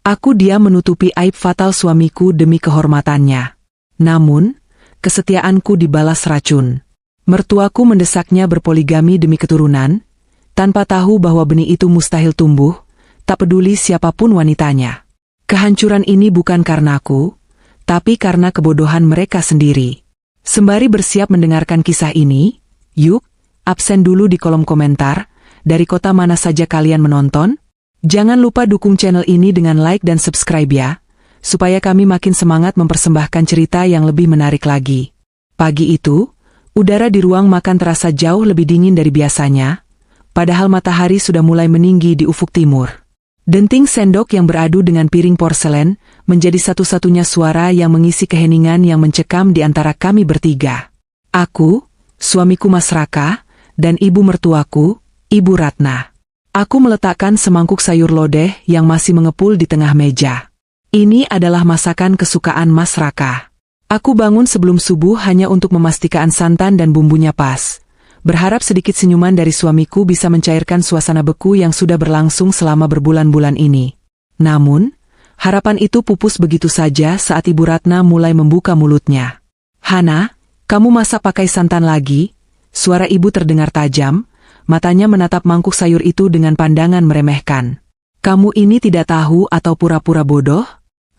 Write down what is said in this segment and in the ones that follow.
Aku diam menutupi aib fatal suamiku demi kehormatannya. Namun, kesetiaanku dibalas racun. Mertuaku mendesaknya berpoligami demi keturunan, tanpa tahu bahwa benih itu mustahil tumbuh, tak peduli siapapun wanitanya. Kehancuran ini bukan karenaku, tapi karena kebodohan mereka sendiri. Sembari bersiap mendengarkan kisah ini, yuk, absen dulu di kolom komentar, dari kota mana saja kalian menonton? Jangan lupa dukung channel ini dengan like dan subscribe ya, supaya kami makin semangat mempersembahkan cerita yang lebih menarik lagi. Pagi itu, udara di ruang makan terasa jauh lebih dingin dari biasanya, padahal matahari sudah mulai meninggi di ufuk timur. Denting sendok yang beradu dengan piring porselen menjadi satu-satunya suara yang mengisi keheningan yang mencekam di antara kami bertiga. Aku, suamiku Mas Raka, dan ibu mertuaku, Ibu Ratna. Aku meletakkan semangkuk sayur lodeh yang masih mengepul di tengah meja. Ini adalah masakan kesukaan Mas Raka. Aku bangun sebelum subuh hanya untuk memastikan santan dan bumbunya pas. Berharap sedikit senyuman dari suamiku bisa mencairkan suasana beku yang sudah berlangsung selama berbulan-bulan ini. Namun, harapan itu pupus begitu saja saat Ibu Ratna mulai membuka mulutnya. "Hana, kamu masak pakai santan lagi?" Suara ibu terdengar tajam. Matanya menatap mangkuk sayur itu dengan pandangan meremehkan. "Kamu ini tidak tahu atau pura-pura bodoh?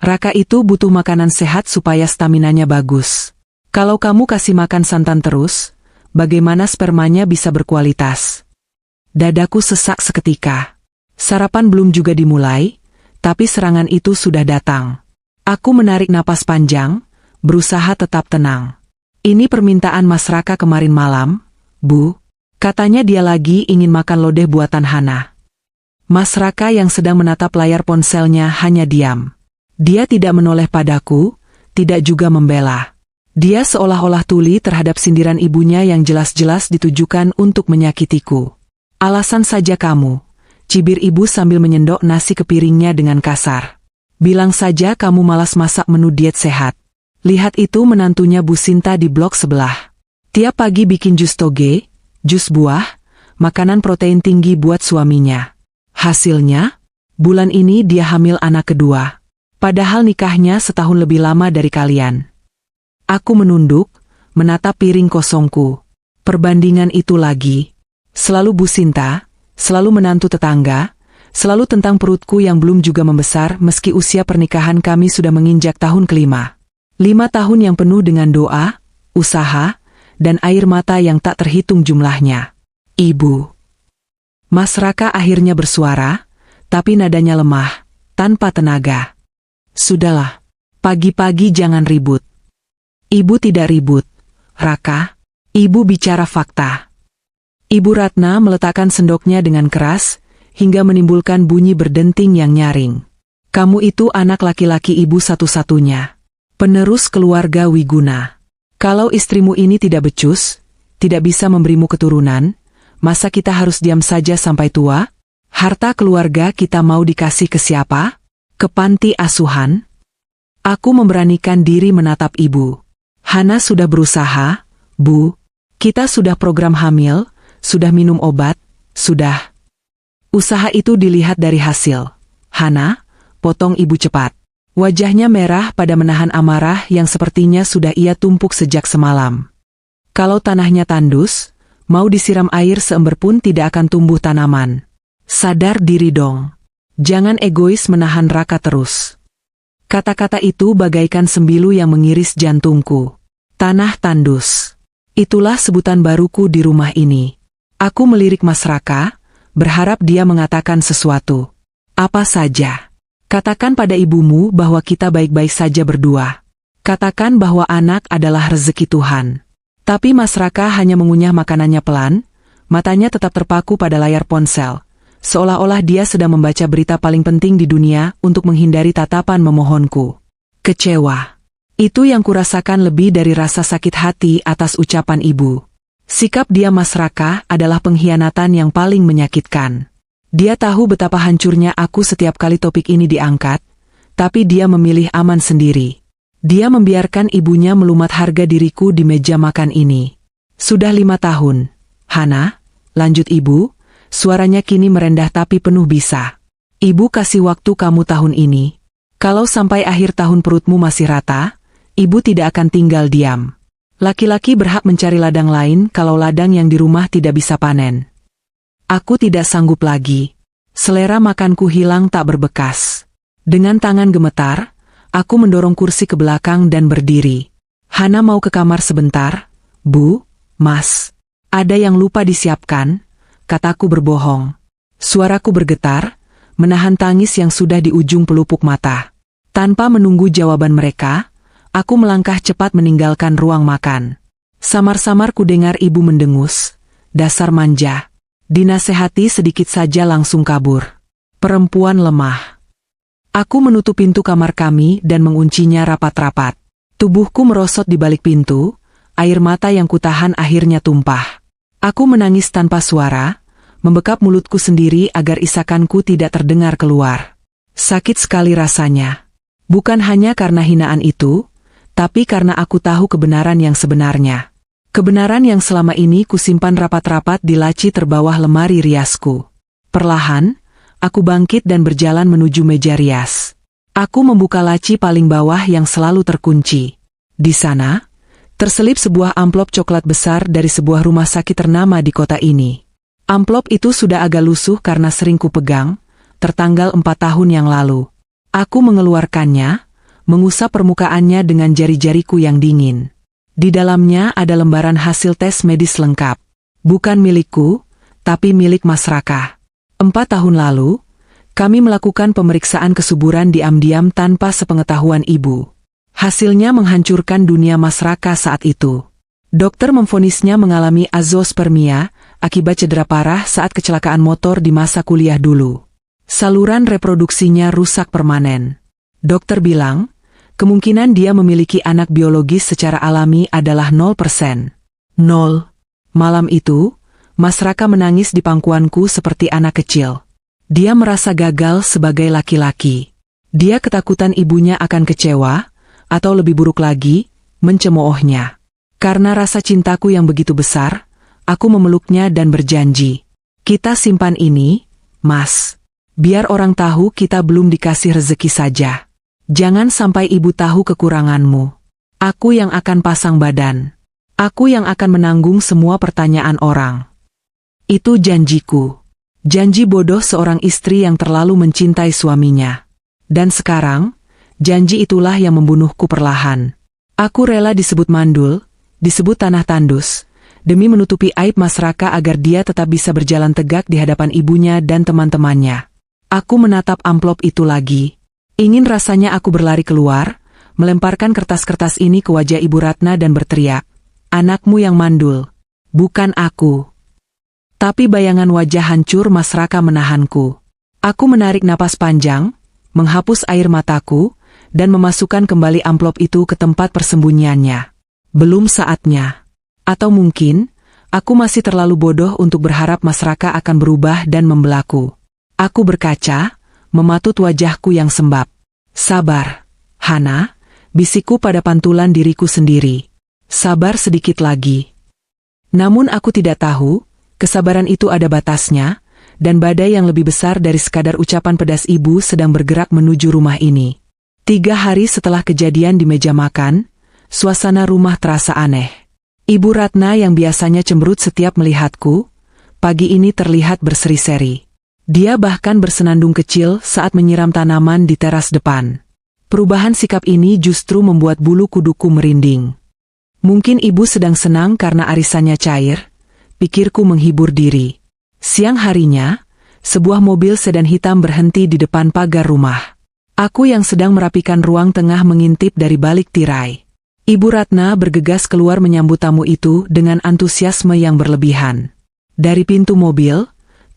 Raka itu butuh makanan sehat supaya staminanya bagus. Kalau kamu kasih makan santan terus, bagaimana spermanya bisa berkualitas?" Dadaku sesak seketika. Sarapan belum juga dimulai, tapi serangan itu sudah datang. Aku menarik napas panjang, berusaha tetap tenang. "Ini permintaan Mas Raka kemarin malam, Bu." Katanya dia lagi ingin makan lodeh buatan Hana. Mas Raka yang sedang menatap layar ponselnya hanya diam. Dia tidak menoleh padaku, tidak juga membela. Dia seolah-olah tuli terhadap sindiran ibunya yang jelas-jelas ditujukan untuk menyakitiku. "Alasan saja kamu," cibir ibu sambil menyendok nasi ke piringnya dengan kasar. "Bilang saja kamu malas masak menu diet sehat. Lihat itu menantunya Bu Sinta di blok sebelah. Tiap pagi bikin jus toge, jus buah, makanan protein tinggi buat suaminya. Hasilnya, bulan ini dia hamil anak kedua. Padahal nikahnya setahun lebih lama dari kalian." Aku menunduk, menatap piring kosongku. Perbandingan itu lagi. Selalu Bu Sinta, selalu menantu tetangga, selalu tentang perutku yang belum juga membesar meski usia pernikahan kami sudah menginjak tahun kelima. 5 tahun yang penuh dengan doa, usaha, dan air mata yang tak terhitung jumlahnya. "Ibu." Mas Raka akhirnya bersuara, tapi nadanya lemah, tanpa tenaga. "Sudahlah, pagi-pagi jangan ribut." "Ibu tidak ribut, Raka. Ibu bicara fakta." Ibu Ratna meletakkan sendoknya dengan keras, hingga menimbulkan bunyi berdenting yang nyaring. "Kamu itu anak laki-laki ibu satu-satunya. Penerus keluarga Wiguna. Kalau istrimu ini tidak becus, tidak bisa memberimu keturunan, masa kita harus diam saja sampai tua? Harta keluarga kita mau dikasih ke siapa? Ke panti asuhan?" Aku memberanikan diri menatap ibu. "Hana sudah berusaha, Bu. Kita sudah program hamil, sudah minum obat, sudah." "Usaha itu dilihat dari hasil. Hana," potong ibu cepat. Wajahnya merah pada menahan amarah yang sepertinya sudah ia tumpuk sejak semalam. "Kalau tanahnya tandus, mau disiram air seember pun tidak akan tumbuh tanaman. Sadar diri dong. Jangan egois menahan Raka terus." Kata-kata itu bagaikan sembilu yang mengiris jantungku. Tanah tandus. Itulah sebutan baruku di rumah ini. Aku melirik Mas Raka, berharap dia mengatakan sesuatu. "Apa saja? Katakan pada ibumu bahwa kita baik-baik saja berdua. Katakan bahwa anak adalah rezeki Tuhan." Tapi Mas Raka hanya mengunyah makanannya pelan, matanya tetap terpaku pada layar ponsel, seolah-olah dia sedang membaca berita paling penting di dunia untuk menghindari tatapan memohonku. Kecewa. Itu yang kurasakan lebih dari rasa sakit hati atas ucapan ibu. Sikap dia Mas Raka adalah pengkhianatan yang paling menyakitkan. Dia tahu betapa hancurnya aku setiap kali topik ini diangkat, tapi dia memilih aman sendiri. Dia membiarkan ibunya melumat harga diriku di meja makan ini. "Sudah 5 tahun, Hana," lanjut ibu, suaranya kini merendah tapi penuh bisa. "Ibu kasih waktu kamu tahun ini, Kalau sampai akhir tahun perutmu masih rata, ibu tidak akan tinggal diam. Laki-laki berhak mencari ladang lain kalau ladang yang di rumah tidak bisa panen. Aku tidak sanggup lagi. Selera makanku hilang tak berbekas. Dengan tangan gemetar, aku mendorong kursi ke belakang dan berdiri. Hana mau ke kamar sebentar. Bu, Mas. Ada yang lupa disiapkan, kataku berbohong. Suaraku bergetar, menahan tangis yang sudah di ujung pelupuk mata. Tanpa menunggu jawaban mereka, aku melangkah cepat meninggalkan ruang makan. Samar-samar ku dengar ibu mendengus, dasar manja. Dinasehati sedikit saja langsung kabur. Perempuan lemah. Aku menutup pintu kamar kami dan menguncinya rapat-rapat. Tubuhku merosot di balik pintu, air mata yang kutahan akhirnya tumpah. Aku menangis tanpa suara, membekap mulutku sendiri agar isakanku tidak terdengar keluar. Sakit sekali rasanya. Bukan hanya karena hinaan itu, tapi karena aku tahu kebenaran yang sebenarnya. Kebenaran yang selama ini kusimpan rapat-rapat di laci terbawah lemari riasku. Perlahan, aku bangkit dan berjalan menuju meja rias. Aku membuka laci paling bawah yang selalu terkunci. Di sana, terselip sebuah amplop coklat besar dari sebuah rumah sakit ternama di kota ini. Amplop itu sudah agak lusuh karena sering kupegang, tertanggal 4 tahun yang lalu. Aku mengeluarkannya, mengusap permukaannya dengan jari-jariku yang dingin. Di dalamnya ada lembaran hasil tes medis lengkap. Bukan milikku, tapi milik Mas Raka. 4 tahun lalu, kami melakukan pemeriksaan kesuburan diam-diam tanpa sepengetahuan ibu. Hasilnya menghancurkan dunia Mas Raka saat itu. Dokter memvonisnya mengalami azoospermia akibat cedera parah saat kecelakaan motor di masa kuliah dulu. Saluran reproduksinya rusak permanen. Dokter bilang, kemungkinan dia memiliki anak biologis secara alami adalah 0%. 0. Malam itu, Mas Raka menangis di pangkuanku seperti anak kecil. Dia merasa gagal sebagai laki-laki. Dia ketakutan ibunya akan kecewa, atau lebih buruk lagi, mencemoohnya. Karena rasa cintaku yang begitu besar, aku memeluknya dan berjanji. Kita simpan ini, Mas. Biar orang tahu kita belum dikasih rezeki saja. Jangan sampai ibu tahu kekuranganmu. Aku yang akan pasang badan. Aku yang akan menanggung semua pertanyaan orang. Itu janjiku. Janji bodoh seorang istri yang terlalu mencintai suaminya. Dan sekarang, janji itulah yang membunuhku perlahan. Aku rela disebut mandul, disebut tanah tandus, demi menutupi aib Mas Raka agar dia tetap bisa berjalan tegak di hadapan ibunya dan teman-temannya. Aku menatap amplop itu lagi. Ingin rasanya aku berlari keluar, melemparkan kertas-kertas ini ke wajah Ibu Ratna dan berteriak, "Anakmu yang mandul, bukan aku." Tapi bayangan wajah hancur Mas Raka menahanku. Aku menarik napas panjang, menghapus air mataku, dan memasukkan kembali amplop itu ke tempat persembunyiannya. Belum saatnya. Atau mungkin, aku masih terlalu bodoh untuk berharap Mas Raka akan berubah dan membelaku. Aku berkaca, mematut wajahku yang sembab. Sabar, Hana, bisikku pada pantulan diriku sendiri. Sabar sedikit lagi. Namun aku tidak tahu, kesabaran itu ada batasnya, dan badai yang lebih besar dari sekadar ucapan pedas ibu sedang bergerak menuju rumah ini. 3 hari setelah kejadian di meja makan, suasana rumah terasa aneh. Ibu Ratna yang biasanya cemberut setiap melihatku, pagi ini terlihat berseri-seri. Dia bahkan bersenandung kecil saat menyiram tanaman di teras depan. Perubahan sikap ini justru membuat bulu kuduku merinding. Mungkin ibu sedang senang karena arisannya cair, pikirku menghibur diri. Siang harinya, sebuah mobil sedan hitam berhenti di depan pagar rumah. Aku yang sedang merapikan ruang tengah mengintip dari balik tirai. Ibu Ratna bergegas keluar menyambut tamu itu dengan antusiasme yang berlebihan. Dari pintu mobil,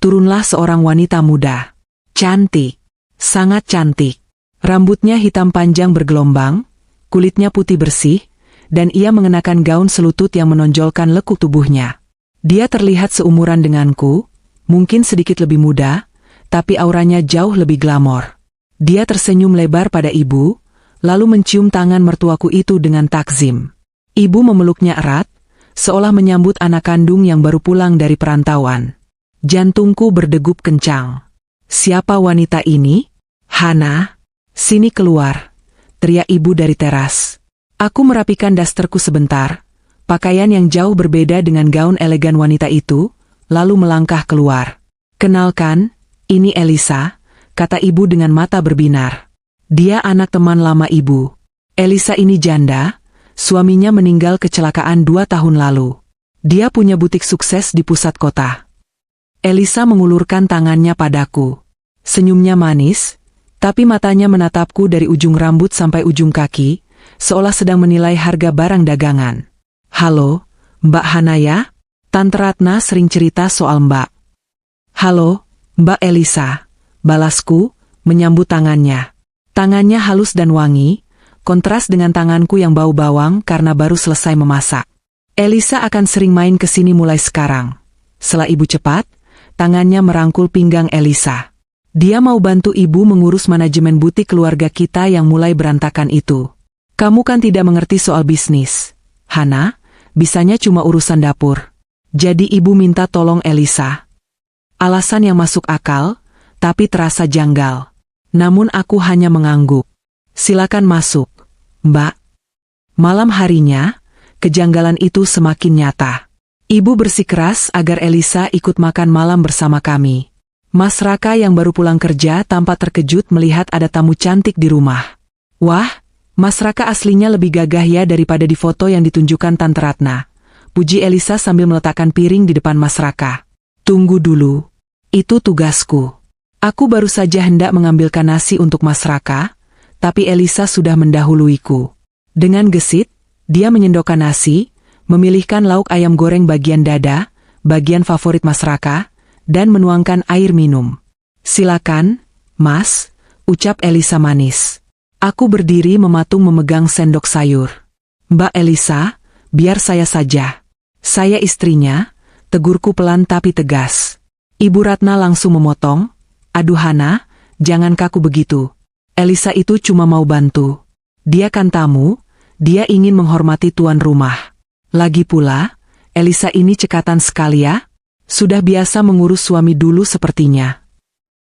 turunlah seorang wanita muda. Cantik. Sangat cantik. Rambutnya hitam panjang bergelombang, kulitnya putih bersih, dan ia mengenakan gaun selutut yang menonjolkan lekuk tubuhnya. Dia terlihat seumuran denganku, mungkin sedikit lebih muda, tapi auranya jauh lebih glamor. Dia tersenyum lebar pada ibu, lalu mencium tangan mertuaku itu dengan takzim. Ibu memeluknya erat, seolah menyambut anak kandung yang baru pulang dari perantauan. Jantungku berdegup kencang. Siapa wanita ini? Hana? Sini keluar, teriak ibu dari teras. Aku merapikan dasterku sebentar, pakaian yang jauh berbeda dengan gaun elegan wanita itu, lalu melangkah keluar. Kenalkan, ini Elisa, kata ibu dengan mata berbinar. Dia anak teman lama ibu. Elisa ini janda, suaminya meninggal kecelakaan 2 tahun lalu. Dia punya butik sukses di pusat kota. Elisa mengulurkan tangannya padaku. Senyumnya manis, tapi matanya menatapku dari ujung rambut sampai ujung kaki, seolah sedang menilai harga barang dagangan. Halo, Mbak Hanaya? Tante Ratna sering cerita soal Mbak. Halo, Mbak Elisa, balasku, menyambut tangannya. Tangannya halus dan wangi, kontras dengan tanganku yang bau bawang karena baru selesai memasak. Elisa akan sering main ke sini mulai sekarang. Setelah ibu cepat, tangannya merangkul pinggang Elisa. Dia mau bantu ibu mengurus manajemen butik keluarga kita yang mulai berantakan itu. Kamu kan tidak mengerti soal bisnis, Hana, bisanya cuma urusan dapur. Jadi ibu minta tolong Elisa. Alasan yang masuk akal, tapi terasa janggal. Namun aku hanya mengangguk. Silakan masuk, Mbak. Malam harinya, kejanggalan itu semakin nyata. Ibu bersikeras agar Elisa ikut makan malam bersama kami. Mas Raka yang baru pulang kerja tampak terkejut melihat ada tamu cantik di rumah. Wah, Mas Raka aslinya lebih gagah ya daripada di foto yang ditunjukkan Tante Ratna. Puji Elisa sambil meletakkan piring di depan Mas Raka. Tunggu dulu. Itu tugasku. Aku baru saja hendak mengambilkan nasi untuk Mas Raka, tapi Elisa sudah mendahuluiku. Dengan gesit, dia menyendokkan nasi, memilihkan lauk ayam goreng bagian dada, bagian favorit Mas Raka, dan menuangkan air minum. Silakan, Mas, ucap Elisa manis. Aku berdiri mematung memegang sendok sayur. Mbak Elisa, biar saya saja. Saya istrinya, tegurku pelan tapi tegas. Ibu Ratna langsung memotong, aduh Hana, jangan kaku begitu. Elisa itu cuma mau bantu. Dia kan tamu, dia ingin menghormati tuan rumah. Lagi pula, Elisa ini cekatan sekali ya. Sudah biasa mengurus suami dulu sepertinya.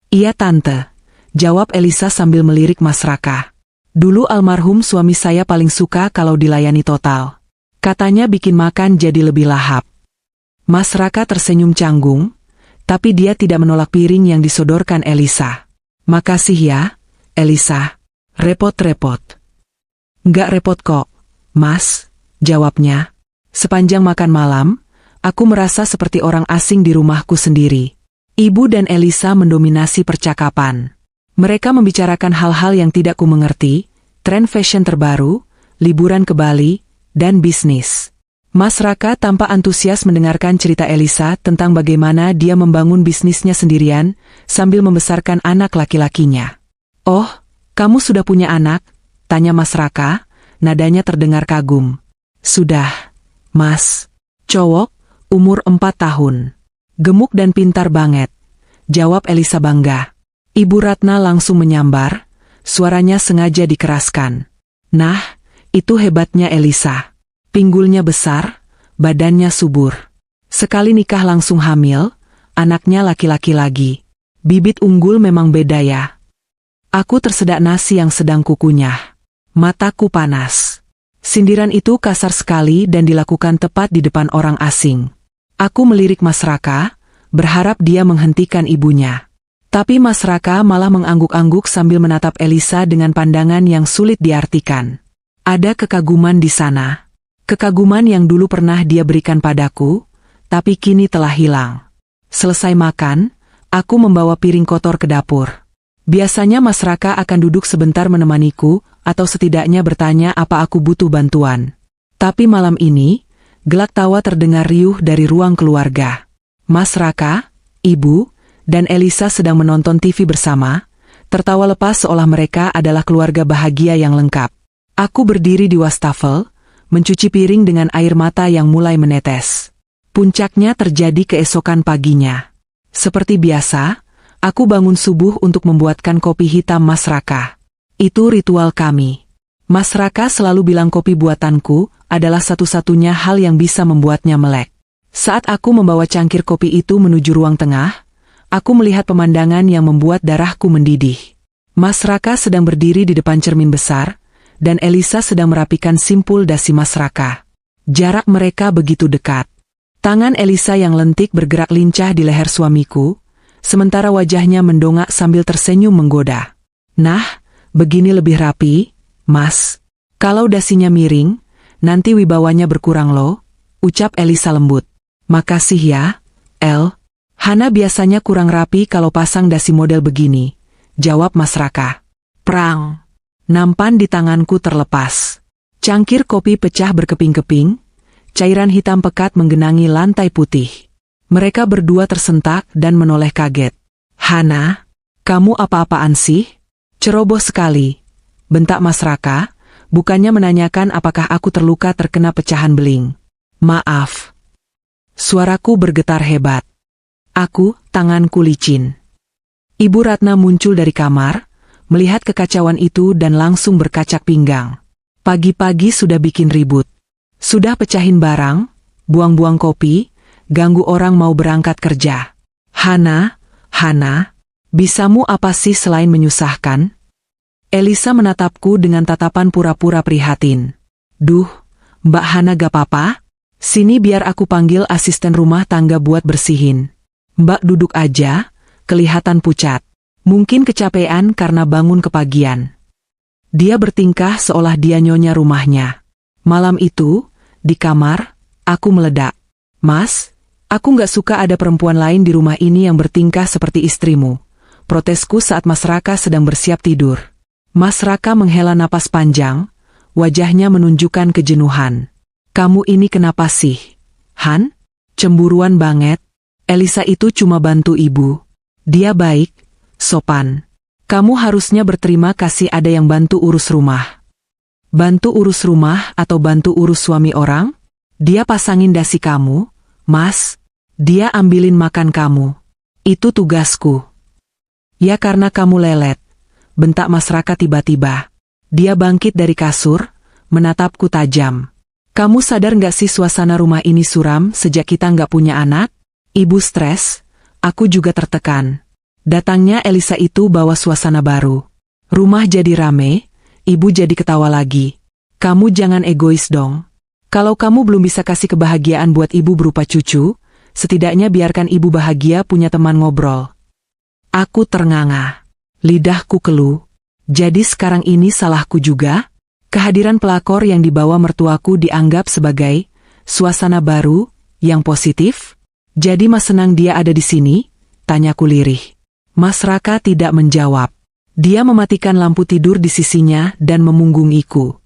Iya tante, jawab Elisa sambil melirik Mas Raka. Dulu almarhum suami saya paling suka kalau dilayani total. Katanya bikin makan jadi lebih lahap. Mas Raka tersenyum canggung, tapi dia tidak menolak piring yang disodorkan Elisa. Makasih ya, Elisa. Repot-repot. Nggak repot kok, Mas, jawabnya. Sepanjang makan malam, aku merasa seperti orang asing di rumahku sendiri. Ibu dan Elisa mendominasi percakapan. Mereka membicarakan hal-hal yang tidak ku mengerti, tren fashion terbaru, liburan ke Bali, dan bisnis. Mas Raka tampak antusias mendengarkan cerita Elisa tentang bagaimana dia membangun bisnisnya sendirian sambil membesarkan anak laki-lakinya. Oh, kamu sudah punya anak? Tanya Mas Raka, nadanya terdengar kagum. Sudah, Mas. Cowok, umur 4 tahun. Gemuk dan pintar banget, jawab Elisa bangga. Ibu Ratna langsung menyambar, suaranya sengaja dikeraskan. Nah, itu hebatnya Elisa. Pinggulnya besar, badannya subur. Sekali nikah langsung hamil, anaknya laki-laki lagi. Bibit unggul memang beda ya. Aku tersedak nasi yang sedang kukunyah. Mataku panas. Sindiran itu kasar sekali dan dilakukan tepat di depan orang asing. Aku melirik Mas Raka, berharap dia menghentikan ibunya. Tapi Mas Raka malah mengangguk-angguk sambil menatap Elisa dengan pandangan yang sulit diartikan. Ada kekaguman di sana. Kekaguman yang dulu pernah dia berikan padaku, tapi kini telah hilang. Selesai makan, aku membawa piring kotor ke dapur. Biasanya Mas Raka akan duduk sebentar menemaniku, atau setidaknya bertanya apa aku butuh bantuan. Tapi malam ini, gelak tawa terdengar riuh dari ruang keluarga. Mas Raka, Ibu, dan Elisa sedang menonton TV bersama, tertawa lepas seolah mereka adalah keluarga bahagia yang lengkap. Aku berdiri di wastafel, mencuci piring dengan air mata yang mulai menetes. Puncaknya terjadi keesokan paginya. Seperti biasa, aku bangun subuh untuk membuatkan kopi hitam Mas Raka. Itu ritual kami. Mas Raka selalu bilang kopi buatanku adalah satu-satunya hal yang bisa membuatnya melek. Saat aku membawa cangkir kopi itu menuju ruang tengah, aku melihat pemandangan yang membuat darahku mendidih. Mas Raka sedang berdiri di depan cermin besar, dan Elisa sedang merapikan simpul dasi Mas Raka. Jarak mereka begitu dekat. Tangan Elisa yang lentik bergerak lincah di leher suamiku, sementara wajahnya mendongak sambil tersenyum menggoda. Nah, begini lebih rapi, Mas. Kalau dasinya miring, nanti wibawanya berkurang loh, ucap Elisa lembut. Makasih ya, El. Hana biasanya kurang rapi kalau pasang dasi model begini, jawab Mas Raka. Prang. Nampan di tanganku terlepas. Cangkir kopi pecah berkeping-keping, cairan hitam pekat menggenangi lantai putih. Mereka berdua tersentak dan menoleh kaget. Hana, kamu apa-apaan sih? Ceroboh sekali, bentak Mas Raka, bukannya menanyakan apakah aku terluka terkena pecahan beling. Maaf. Suaraku bergetar hebat. Tanganku licin. Ibu Ratna muncul dari kamar, melihat kekacauan itu dan langsung berkacak pinggang. Pagi-pagi sudah bikin ribut. Sudah pecahin barang, buang-buang kopi, ganggu orang mau berangkat kerja. Hana, bisamu apa sih selain menyusahkan? Elisa menatapku dengan tatapan pura-pura prihatin. Duh, Mbak Hana gak apa-apa? Sini biar aku panggil asisten rumah tangga buat bersihin. Mbak duduk aja, kelihatan pucat. Mungkin kecapean karena bangun kepagian. Dia bertingkah seolah dia nyonya rumahnya. Malam itu, di kamar, aku meledak. Mas, aku gak suka ada perempuan lain di rumah ini yang bertingkah seperti istrimu. Protesku saat Mas Raka sedang bersiap tidur. Mas Raka menghela napas panjang, wajahnya menunjukkan kejenuhan. Kamu ini kenapa sih? Han? Cemburuan banget. Elisa itu cuma bantu ibu. Dia baik, sopan. Kamu harusnya berterima kasih ada yang bantu urus rumah. Bantu urus rumah atau bantu urus suami orang? Dia pasangin dasi kamu, Mas. Dia ambilin makan kamu. Itu tugasku. Ya karena kamu lelet, bentak Mas Raka tiba-tiba. Dia bangkit dari kasur, menatapku tajam. Kamu sadar gak sih suasana rumah ini suram sejak kita gak punya anak? Ibu stres, aku juga tertekan. Datangnya Elisa itu bawa suasana baru. Rumah jadi rame, ibu jadi ketawa lagi. Kamu jangan egois dong. Kalau kamu belum bisa kasih kebahagiaan buat ibu berupa cucu, setidaknya biarkan ibu bahagia punya teman ngobrol. Aku ternganga. Lidahku keluh. Jadi sekarang ini salahku juga? Kehadiran pelakor yang dibawa mertuaku dianggap sebagai suasana baru, yang positif? Jadi Mas senang dia ada di sini? Tanyaku lirih. Mas Raka tidak menjawab. Dia mematikan lampu tidur di sisinya dan memunggungiku.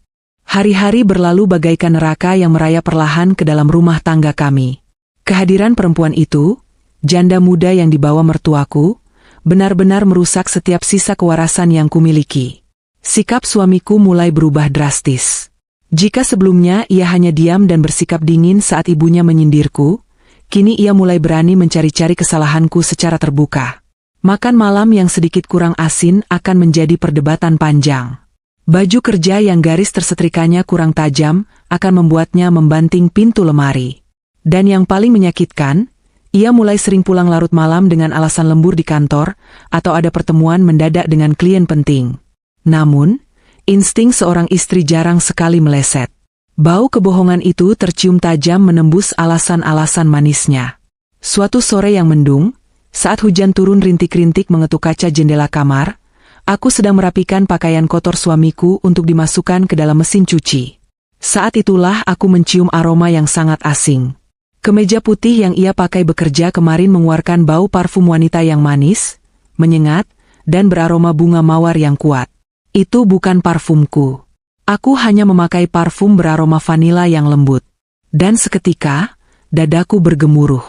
Hari-hari berlalu bagaikan neraka yang merayap perlahan ke dalam rumah tangga kami. Kehadiran perempuan itu, janda muda yang dibawa mertuaku, benar-benar merusak setiap sisa kewarasan yang kumiliki. Sikap suamiku mulai berubah drastis. Jika sebelumnya ia hanya diam dan bersikap dingin saat ibunya menyindirku, kini ia mulai berani mencari-cari kesalahanku secara terbuka. Makan malam yang sedikit kurang asin akan menjadi perdebatan panjang. Baju kerja yang garis tersetrikanya kurang tajam akan membuatnya membanting pintu lemari. Dan yang paling menyakitkan, ia mulai sering pulang larut malam dengan alasan lembur di kantor atau ada pertemuan mendadak dengan klien penting. Namun, insting seorang istri jarang sekali meleset. Bau kebohongan itu tercium tajam menembus alasan-alasan manisnya. Suatu sore yang mendung, saat hujan turun rintik-rintik mengetuk kaca jendela kamar, aku sedang merapikan pakaian kotor suamiku untuk dimasukkan ke dalam mesin cuci. Saat itulah aku mencium aroma yang sangat asing. Kemeja putih yang ia pakai bekerja kemarin mengeluarkan bau parfum wanita yang manis, menyengat, dan beraroma bunga mawar yang kuat. Itu bukan parfumku. Aku hanya memakai parfum beraroma vanila yang lembut. Dan seketika, dadaku bergemuruh.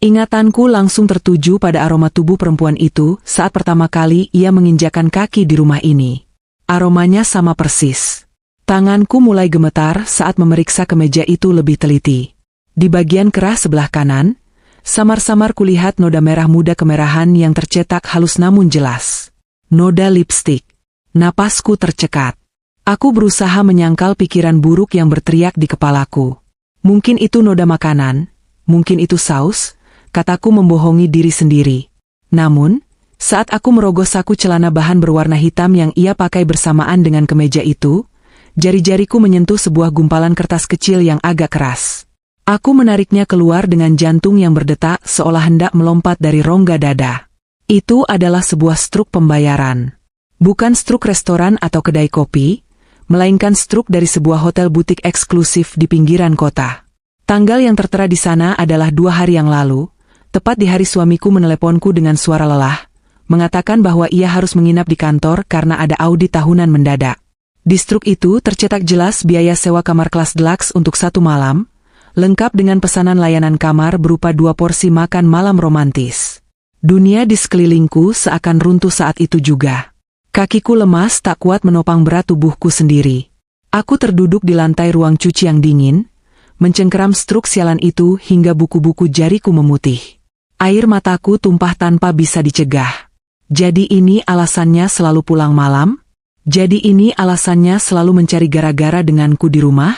Ingatanku langsung tertuju pada aroma tubuh perempuan itu saat pertama kali ia menginjakan kaki di rumah ini. Aromanya sama persis. Tanganku mulai gemetar saat memeriksa kemeja itu lebih teliti. Di bagian kerah sebelah kanan, samar-samar kulihat noda merah muda kemerahan yang tercetak halus namun jelas. Noda lipstik. Napasku tercekat. Aku berusaha menyangkal pikiran buruk yang berteriak di kepalaku. Mungkin itu noda makanan, mungkin itu saus, kataku membohongi diri sendiri. Namun, Saat aku merogoh saku celana bahan berwarna hitam yang ia pakai bersamaan dengan kemeja itu, jari-jariku menyentuh sebuah gumpalan kertas kecil yang agak keras. Aku menariknya keluar dengan jantung yang berdetak seolah hendak melompat dari rongga dada. Itu adalah sebuah struk pembayaran. Bukan struk restoran atau kedai kopi, melainkan struk dari sebuah hotel butik eksklusif di pinggiran kota. Tanggal yang tertera di sana adalah 2 hari yang lalu, tepat di hari suamiku meneleponku dengan suara lelah, mengatakan bahwa ia harus menginap di kantor karena ada audit tahunan mendadak. Di struk itu tercetak jelas biaya sewa kamar kelas deluxe untuk 1 malam, lengkap dengan pesanan layanan kamar berupa 2 porsi makan malam romantis. Dunia di sekelilingku seakan runtuh saat itu juga. Kakiku lemas tak kuat menopang berat tubuhku sendiri. Aku terduduk di lantai ruang cuci yang dingin, mencengkeram struk sialan itu hingga buku-buku jariku memutih. Air mataku tumpah tanpa bisa dicegah. Jadi ini alasannya selalu pulang malam? Jadi ini alasannya selalu mencari gara-gara denganku di rumah?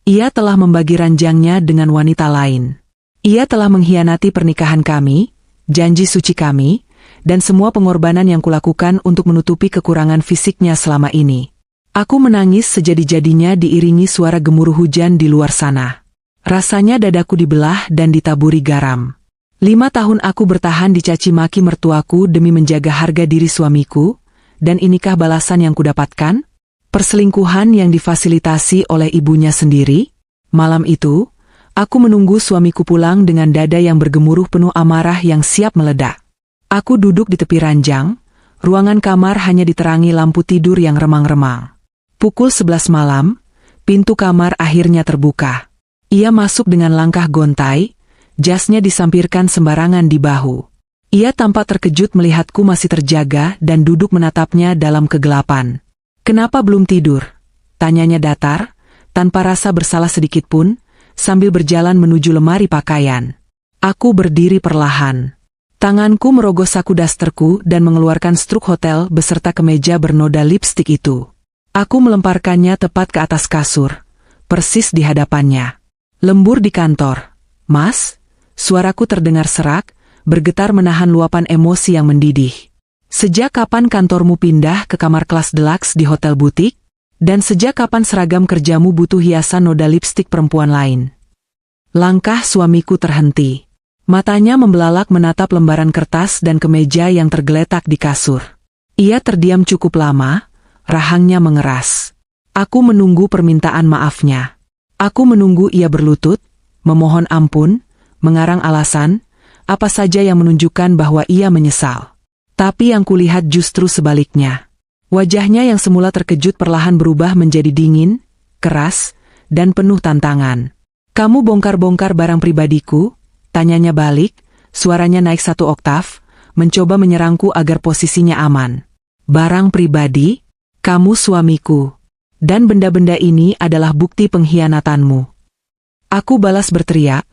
Ia telah membagi ranjangnya dengan wanita lain. Ia telah mengkhianati pernikahan kami, janji suci kami, dan semua pengorbanan yang kulakukan untuk menutupi kekurangan fisiknya selama ini. Aku menangis sejadi-jadinya diiringi suara gemuruh hujan di luar sana. Rasanya dadaku dibelah dan ditaburi garam. 5 tahun aku bertahan dicaci maki mertuaku demi menjaga harga diri suamiku, dan inikah balasan yang kudapatkan? Perselingkuhan yang difasilitasi oleh ibunya sendiri? Malam itu, aku menunggu suamiku pulang dengan dada yang bergemuruh penuh amarah yang siap meledak. Aku duduk di tepi ranjang, ruangan kamar hanya diterangi lampu tidur yang remang-remang. Pukul 11 malam, pintu kamar akhirnya terbuka. Ia masuk dengan langkah gontai, jasnya disampirkan sembarangan di bahu. Ia tampak terkejut melihatku masih terjaga dan duduk menatapnya dalam kegelapan. "Kenapa belum tidur?" tanyanya datar, tanpa rasa bersalah sedikit pun, sambil berjalan menuju lemari pakaian. Aku berdiri perlahan. Tanganku merogoh saku dasterku dan mengeluarkan struk hotel beserta kemeja bernoda lipstik itu. Aku melemparkannya tepat ke atas kasur, persis di hadapannya. "Lembur di kantor, Mas?" Suaraku terdengar serak, bergetar menahan luapan emosi yang mendidih. "Sejak kapan kantormu pindah ke kamar kelas deluxe di hotel butik? Dan sejak kapan seragam kerjamu butuh hiasan noda lipstik perempuan lain?" Langkah suamiku terhenti. Matanya membelalak menatap lembaran kertas dan kemeja yang tergeletak di kasur. Ia terdiam cukup lama, rahangnya mengeras. Aku menunggu permintaan maafnya. Aku menunggu ia berlutut, memohon ampun, mengarang alasan, apa saja yang menunjukkan bahwa ia menyesal. Tapi yang kulihat justru sebaliknya. Wajahnya yang semula terkejut perlahan berubah menjadi dingin, keras, dan penuh tantangan. "Kamu bongkar-bongkar barang pribadiku?" tanyanya balik, suaranya naik 1 oktav, mencoba menyerangku agar posisinya aman. "Barang pribadi? Kamu suamiku. Dan benda-benda ini adalah bukti pengkhianatanmu." Aku balas berteriak,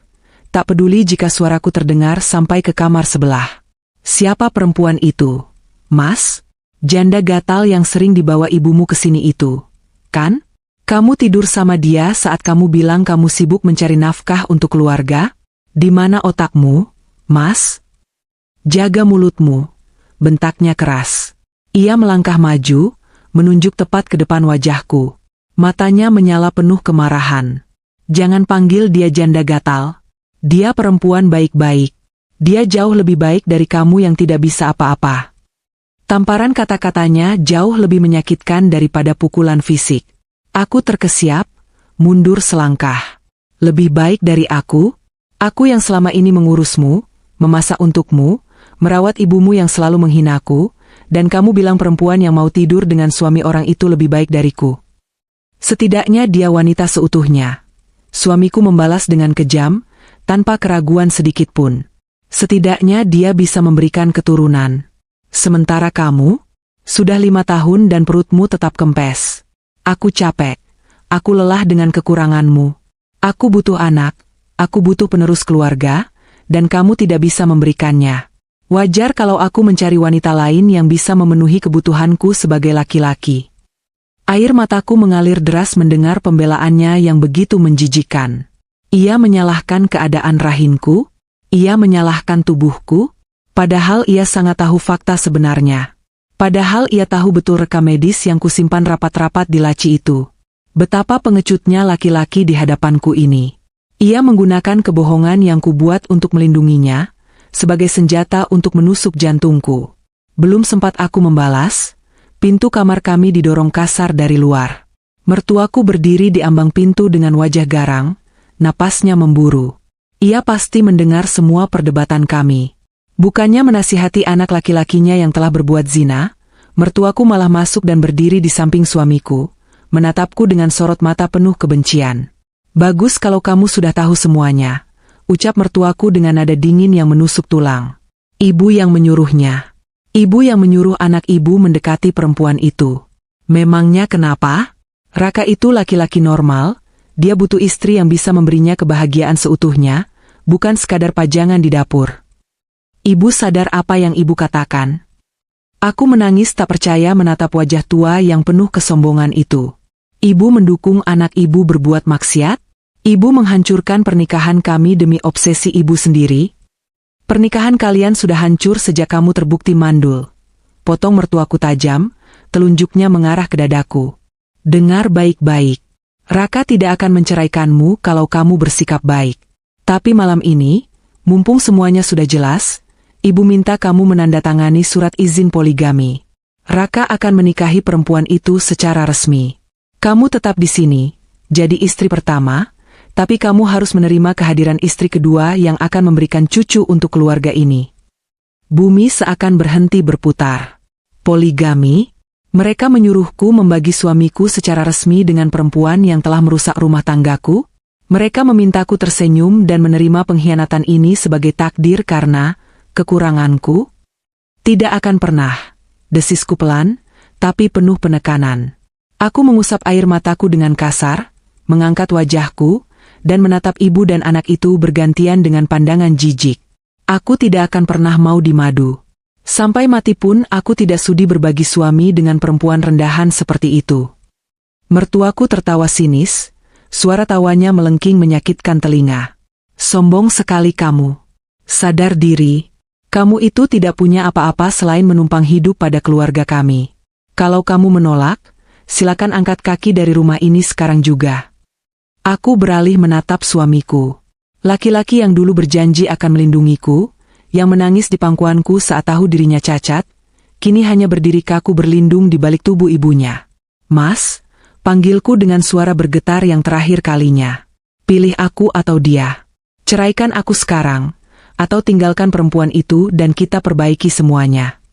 tak peduli jika suaraku terdengar sampai ke kamar sebelah. "Siapa perempuan itu, Mas? Janda gatal yang sering dibawa ibumu ke sini itu, kan? Kamu tidur sama dia saat kamu bilang kamu sibuk mencari nafkah untuk keluarga? Di mana otakmu, Mas?" "Jaga mulutmu," bentaknya keras. Ia melangkah maju, menunjuk tepat ke depan wajahku. Matanya menyala penuh kemarahan. "Jangan panggil dia janda gatal. Dia perempuan baik-baik. Dia jauh lebih baik dari kamu yang tidak bisa apa-apa." Tamparan kata-katanya jauh lebih menyakitkan daripada pukulan fisik. Aku terkesiap, mundur selangkah. "Lebih baik dari aku? Aku yang selama ini mengurusmu, memasak untukmu, merawat ibumu yang selalu menghinaku, dan kamu bilang perempuan yang mau tidur dengan suami orang itu lebih baik dariku. Setidaknya dia wanita seutuhnya." Suamiku membalas dengan kejam, tanpa keraguan sedikit pun. "Setidaknya dia bisa memberikan keturunan. Sementara kamu, sudah 5 tahun dan perutmu tetap kempes. Aku capek. Aku lelah dengan kekuranganmu. Aku butuh anak, aku butuh penerus keluarga, dan kamu tidak bisa memberikannya. Wajar kalau aku mencari wanita lain yang bisa memenuhi kebutuhanku sebagai laki-laki." Air mataku mengalir deras mendengar pembelaannya yang begitu menjijikkan. Ia menyalahkan keadaan rahimku? Ia menyalahkan tubuhku? Padahal ia sangat tahu fakta sebenarnya. Padahal ia tahu betul rekam medis yang kusimpan rapat-rapat di laci itu. Betapa pengecutnya laki-laki di hadapanku ini. Ia menggunakan kebohongan yang kubuat untuk melindunginya, sebagai senjata untuk menusuk jantungku. Belum sempat aku membalas, pintu kamar kami didorong kasar dari luar. Mertuaku berdiri di ambang pintu dengan wajah garang, napasnya memburu. Ia pasti mendengar semua perdebatan kami. Bukannya menasihati anak laki-lakinya yang telah berbuat zina, mertuaku malah masuk dan berdiri di samping suamiku, menatapku dengan sorot mata penuh kebencian. "Bagus kalau kamu sudah tahu semuanya," ucap mertuaku dengan nada dingin yang menusuk tulang. Ibu yang menyuruhnya. Ibu yang menyuruh anak ibu mendekati perempuan itu. Memangnya kenapa? Raka itu laki-laki normal, dia butuh istri yang bisa memberinya kebahagiaan seutuhnya, bukan sekadar pajangan di dapur. Ibu sadar apa yang ibu katakan? Aku menangis tak percaya menatap wajah tua yang penuh kesombongan itu. Ibu mendukung anak ibu berbuat maksiat? Ibu menghancurkan pernikahan kami demi obsesi ibu sendiri? Pernikahan kalian sudah hancur sejak kamu terbukti mandul. Potong mertuaku tajam, telunjuknya mengarah ke dadaku. Dengar baik-baik. Raka tidak akan menceraikanmu kalau kamu bersikap baik. Tapi malam ini, mumpung semuanya sudah jelas, ibu minta kamu menandatangani surat izin poligami. Raka akan menikahi perempuan itu secara resmi. Kamu tetap di sini, jadi istri pertama, tapi kamu harus menerima kehadiran istri kedua yang akan memberikan cucu untuk keluarga ini. Bumi seakan berhenti berputar. Poligami? Mereka menyuruhku membagi suamiku secara resmi dengan perempuan yang telah merusak rumah tanggaku? Mereka memintaku tersenyum dan menerima pengkhianatan ini sebagai takdir karena kekuranganku? Tidak akan pernah. Desisku pelan, tapi penuh penekanan. Aku mengusap air mataku dengan kasar, mengangkat wajahku, dan menatap ibu dan anak itu bergantian dengan pandangan jijik. Aku tidak akan pernah mau dimadu. Sampai mati pun aku tidak sudi berbagi suami dengan perempuan rendahan seperti itu. Mertuaku tertawa sinis, suara tawanya melengking menyakitkan telinga. Sombong sekali kamu. Sadar diri, kamu itu tidak punya apa-apa selain menumpang hidup pada keluarga kami. Kalau kamu menolak, silakan angkat kaki dari rumah ini sekarang juga. Aku beralih menatap suamiku. Laki-laki yang dulu berjanji akan melindungiku, yang menangis di pangkuanku saat tahu dirinya cacat, kini hanya berdiri kaku berlindung di balik tubuh ibunya. "Mas," panggilku dengan suara bergetar yang terakhir kalinya. "Pilih aku atau dia. Ceraikan aku sekarang, atau tinggalkan perempuan itu dan kita perbaiki semuanya."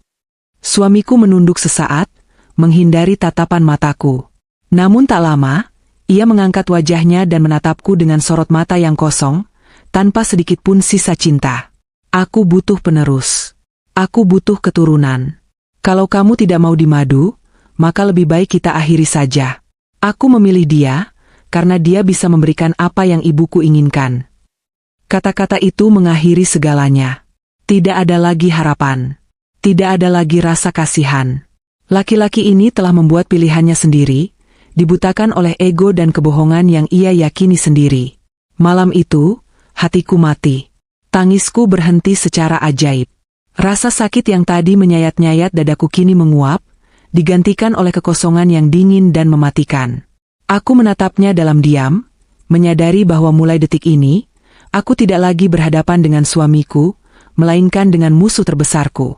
Suamiku menunduk sesaat, menghindari tatapan mataku. Namun tak lama, ia mengangkat wajahnya dan menatapku dengan sorot mata yang kosong, tanpa sedikit pun sisa cinta. "Aku butuh penerus. Aku butuh keturunan. Kalau kamu tidak mau dimadu, maka lebih baik kita akhiri saja. Aku memilih dia, karena dia bisa memberikan apa yang ibuku inginkan." Kata-kata itu mengakhiri segalanya. Tidak ada lagi harapan. Tidak ada lagi rasa kasihan. Laki-laki ini telah membuat pilihannya sendiri, dibutakan oleh ego dan kebohongan yang ia yakini sendiri. Malam itu, hatiku mati. Tangisku berhenti secara ajaib. Rasa sakit yang tadi menyayat-nyayat dadaku kini menguap, digantikan oleh kekosongan yang dingin dan mematikan. Aku menatapnya dalam diam, menyadari bahwa mulai detik ini, aku tidak lagi berhadapan dengan suamiku, melainkan dengan musuh terbesarku.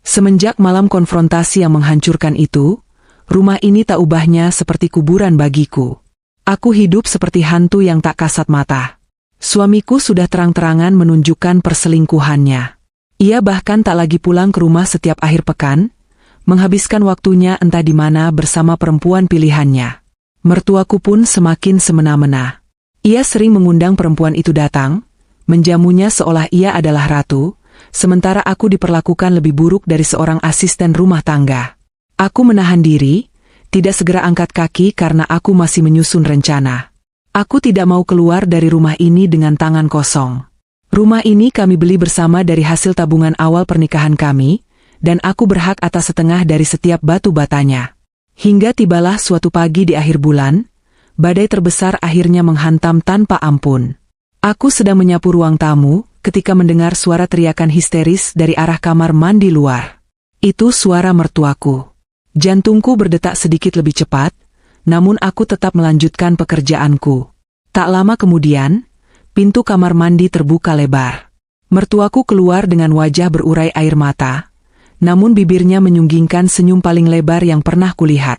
Semenjak malam konfrontasi yang menghancurkan itu, rumah ini tak ubahnya seperti kuburan bagiku. Aku hidup seperti hantu yang tak kasat mata. Suamiku sudah terang-terangan menunjukkan perselingkuhannya. Ia bahkan tak lagi pulang ke rumah setiap akhir pekan, menghabiskan waktunya entah di mana bersama perempuan pilihannya. Mertuaku pun semakin semena-mena. Ia sering mengundang perempuan itu datang, menjamunya seolah ia adalah ratu, sementara aku diperlakukan lebih buruk dari seorang asisten rumah tangga. Aku menahan diri, tidak segera angkat kaki karena aku masih menyusun rencana. Aku tidak mau keluar dari rumah ini dengan tangan kosong. Rumah ini kami beli bersama dari hasil tabungan awal pernikahan kami, dan aku berhak atas setengah dari setiap batu batanya. Hingga tibalah suatu pagi di akhir bulan, badai terbesar akhirnya menghantam tanpa ampun. Aku sedang menyapu ruang tamu, ketika mendengar suara teriakan histeris dari arah kamar mandi luar. Itu suara mertuaku. Jantungku berdetak sedikit lebih cepat, namun aku tetap melanjutkan pekerjaanku. Tak lama kemudian, pintu kamar mandi terbuka lebar. Mertuaku keluar dengan wajah berurai air mata, namun bibirnya menyunggingkan senyum paling lebar yang pernah kulihat.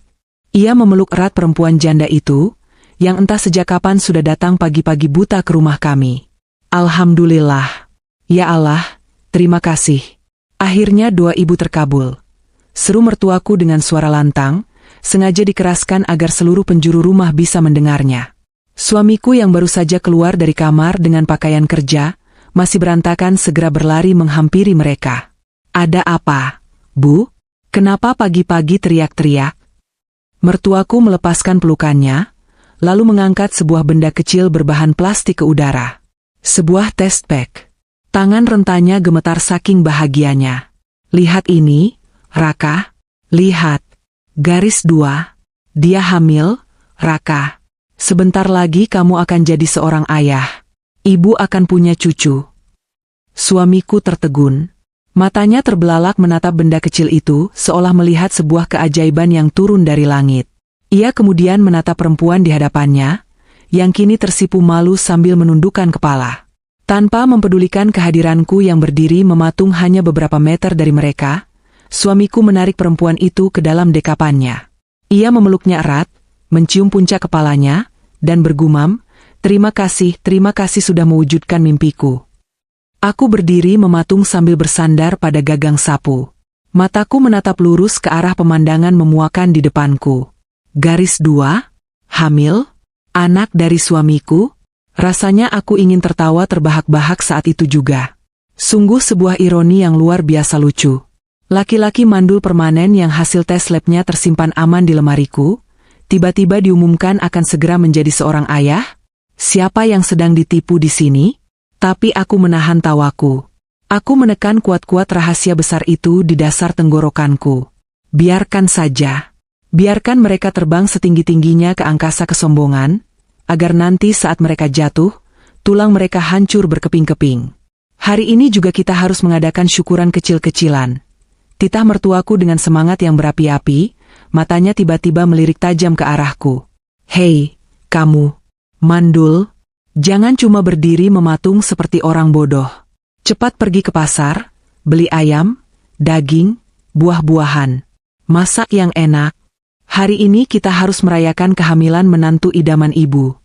Ia memeluk erat perempuan janda itu, yang entah sejak kapan sudah datang pagi-pagi buta ke rumah kami. Alhamdulillah. Ya Allah, terima kasih. Akhirnya doa ibu terkabul. Seru mertuaku dengan suara lantang, sengaja dikeraskan agar seluruh penjuru rumah bisa mendengarnya. Suamiku yang baru saja keluar dari kamar dengan pakaian kerja, masih berantakan segera berlari menghampiri mereka. Ada apa, Bu? Kenapa pagi-pagi teriak-teriak? Mertuaku melepaskan pelukannya, lalu mengangkat sebuah benda kecil berbahan plastik ke udara. Sebuah test pack. Tangan rentanya gemetar saking bahagianya. Lihat ini, Raka. Lihat. Garis 2. Dia hamil, Raka. Sebentar lagi kamu akan jadi seorang ayah. Ibu akan punya cucu. Suamiku tertegun. Matanya terbelalak menatap benda kecil itu seolah melihat sebuah keajaiban yang turun dari langit. Ia kemudian menatap perempuan di hadapannya, yang kini tersipu malu sambil menundukkan kepala. Tanpa mempedulikan kehadiranku yang berdiri mematung hanya beberapa meter dari mereka, suamiku menarik perempuan itu ke dalam dekapannya. Ia memeluknya erat, mencium puncak kepalanya, dan bergumam, terima kasih sudah mewujudkan mimpiku. Aku berdiri mematung sambil bersandar pada gagang sapu. Mataku menatap lurus ke arah pemandangan memuakan di depanku. Garis 2, hamil, anak dari suamiku. Rasanya aku ingin tertawa terbahak-bahak saat itu juga. Sungguh sebuah ironi yang luar biasa lucu. Laki-laki mandul permanen yang hasil tes labnya tersimpan aman di lemariku, tiba-tiba diumumkan akan segera menjadi seorang ayah. Siapa yang sedang ditipu di sini? Tapi aku menahan tawaku. Aku menekan kuat-kuat rahasia besar itu di dasar tenggorokanku. Biarkan saja. Biarkan mereka terbang setinggi-tingginya ke angkasa kesombongan, agar nanti saat mereka jatuh, tulang mereka hancur berkeping-keping. Hari ini juga kita harus mengadakan syukuran kecil-kecilan. Titah mertuaku dengan semangat yang berapi-api, matanya tiba-tiba melirik tajam ke arahku. Hei, kamu, mandul. Jangan cuma berdiri mematung seperti orang bodoh. Cepat pergi ke pasar, beli ayam, daging, buah-buahan. Masak yang enak. Hari ini kita harus merayakan kehamilan menantu idaman ibu.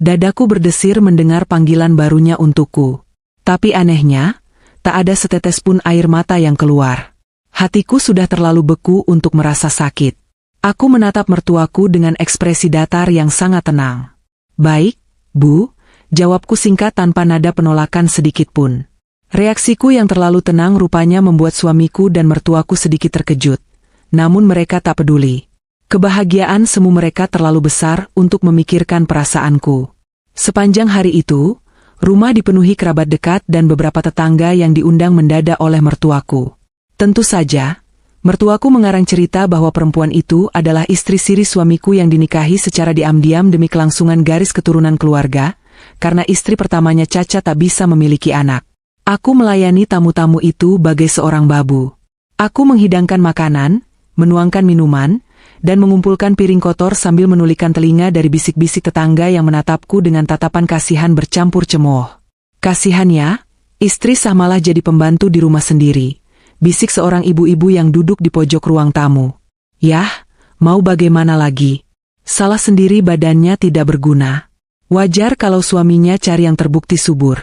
Dadaku berdesir mendengar panggilan barunya untukku. Tapi anehnya, tak ada setetes pun air mata yang keluar. Hatiku sudah terlalu beku untuk merasa sakit. Aku menatap mertuaku dengan ekspresi datar yang sangat tenang. Baik, Bu, jawabku singkat tanpa nada penolakan sedikit pun. Reaksiku yang terlalu tenang rupanya membuat suamiku dan mertuaku sedikit terkejut. Namun mereka tak peduli. Kebahagiaan semu mereka terlalu besar untuk memikirkan perasaanku. Sepanjang hari itu, rumah dipenuhi kerabat dekat dan beberapa tetangga yang diundang mendadak oleh mertuaku. Tentu saja, mertuaku mengarang cerita bahwa perempuan itu adalah istri siri suamiku yang dinikahi secara diam-diam demi kelangsungan garis keturunan keluarga, karena istri pertamanya cacat tak bisa memiliki anak. Aku melayani tamu-tamu itu bagai seorang babu. Aku menghidangkan makanan, menuangkan minuman, dan mengumpulkan piring kotor sambil menulikan telinga dari bisik-bisik tetangga yang menatapku dengan tatapan kasihan bercampur cemooh. Kasihannya, istri sah malah jadi pembantu di rumah sendiri. Bisik seorang ibu-ibu yang duduk di pojok ruang tamu. Yah, mau bagaimana lagi? Salah sendiri badannya tidak berguna. Wajar kalau suaminya cari yang terbukti subur,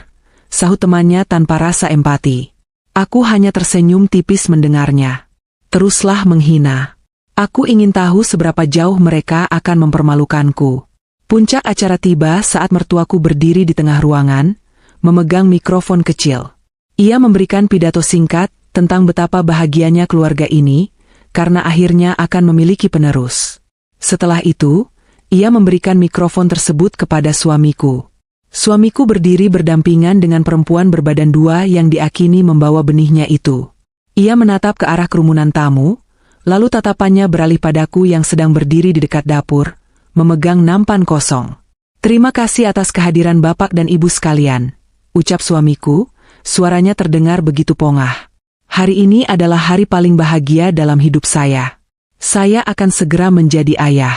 sahut temannya tanpa rasa empati. Aku hanya tersenyum tipis mendengarnya. Teruslah menghina. Aku ingin tahu seberapa jauh mereka akan mempermalukanku. Puncak acara tiba saat mertuaku berdiri di tengah ruangan, memegang mikrofon kecil. Ia memberikan pidato singkat tentang betapa bahagianya keluarga ini, karena akhirnya akan memiliki penerus. Setelah itu, ia memberikan mikrofon tersebut kepada suamiku. Suamiku berdiri berdampingan dengan perempuan berbadan dua yang diakini membawa benihnya itu. Ia menatap ke arah kerumunan tamu, lalu tatapannya beralih padaku yang sedang berdiri di dekat dapur, memegang nampan kosong. Terima kasih atas kehadiran Bapak dan Ibu sekalian, ucap suamiku, Suaranya terdengar begitu pongah. Hari ini adalah hari paling bahagia dalam hidup saya. Saya akan segera menjadi ayah.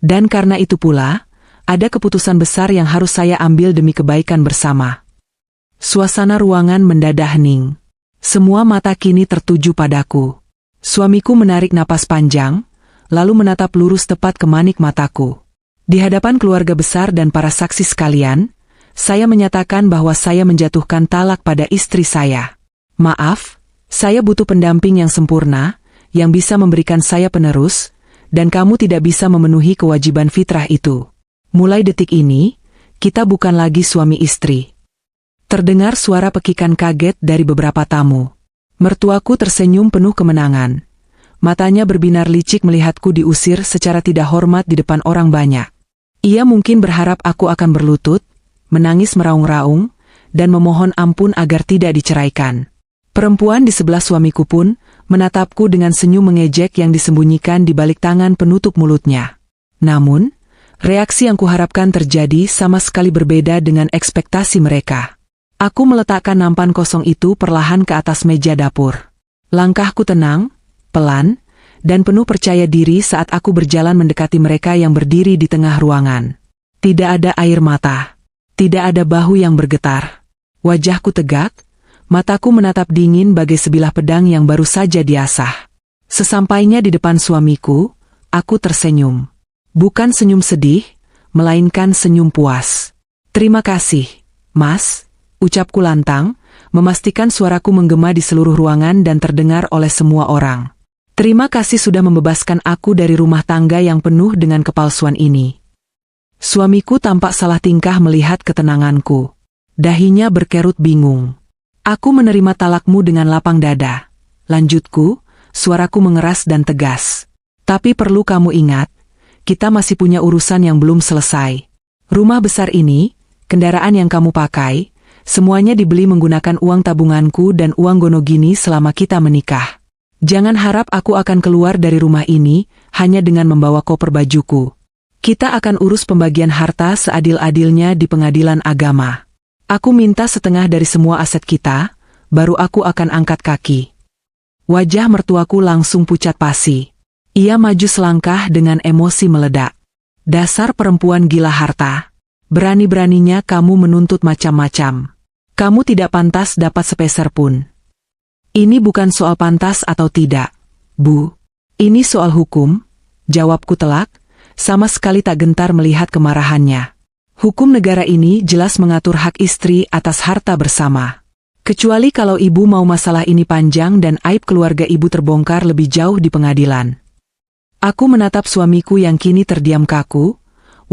Dan karena itu pula, ada keputusan besar yang harus saya ambil demi kebaikan bersama. Suasana ruangan mendadak hening. Semua mata kini tertuju padaku. Suamiku menarik napas panjang, lalu menatap lurus tepat ke manik mataku. Di hadapan keluarga besar dan para saksi sekalian, saya menyatakan bahwa saya menjatuhkan talak pada istri saya. Maaf, saya butuh pendamping yang sempurna, yang bisa memberikan saya penerus, dan kamu tidak bisa memenuhi kewajiban fitrah itu. Mulai detik ini, kita bukan lagi suami istri. Terdengar suara pekikan kaget dari beberapa tamu. Mertuaku tersenyum penuh kemenangan. Matanya berbinar licik melihatku diusir secara tidak hormat di depan orang banyak. Ia mungkin berharap aku akan berlutut, menangis meraung-raung, dan memohon ampun agar tidak diceraikan. Perempuan di sebelah suamiku pun menatapku dengan senyum mengejek yang disembunyikan di balik tangan penutup mulutnya. Namun, reaksi yang kuharapkan terjadi sama sekali berbeda dengan ekspektasi mereka. Aku meletakkan nampan kosong itu perlahan ke atas meja dapur. Langkahku tenang, pelan, dan penuh percaya diri saat aku berjalan mendekati mereka yang berdiri di tengah ruangan. Tidak ada air mata. Tidak ada bahu yang bergetar. Wajahku tegak, mataku menatap dingin bagai sebilah pedang yang baru saja diasah. Sesampainya di depan suamiku, aku tersenyum. Bukan senyum sedih, melainkan senyum puas. "Terima kasih, Mas," ucapku lantang, memastikan suaraku menggema di seluruh ruangan dan terdengar oleh semua orang. "Terima kasih sudah membebaskan aku dari rumah tangga yang penuh dengan kepalsuan ini." Suamiku tampak salah tingkah melihat ketenanganku. Dahinya berkerut bingung. "Aku menerima talakmu dengan lapang dada," lanjutku, suaraku mengeras dan tegas. "Tapi perlu kamu ingat, kita masih punya urusan yang belum selesai. Rumah besar ini, kendaraan yang kamu pakai, semuanya dibeli menggunakan uang tabunganku dan uang gonogini selama kita menikah. Jangan harap aku akan keluar dari rumah ini hanya dengan membawa koper bajuku. Kita akan urus pembagian harta seadil-adilnya di pengadilan agama. Aku minta setengah dari semua aset kita, baru aku akan angkat kaki." Wajah mertuaku langsung pucat pasi. Ia maju selangkah dengan emosi meledak. "Dasar perempuan gila harta. Berani-beraninya kamu menuntut macam-macam. Kamu tidak pantas dapat sepeser pun." "Ini bukan soal pantas atau tidak, Bu. Ini soal hukum," jawabku telak, sama sekali tak gentar melihat kemarahannya. "Hukum negara ini jelas mengatur hak istri atas harta bersama. Kecuali kalau ibu mau masalah ini panjang dan aib keluarga ibu terbongkar lebih jauh di pengadilan." Aku menatap suamiku yang kini terdiam kaku,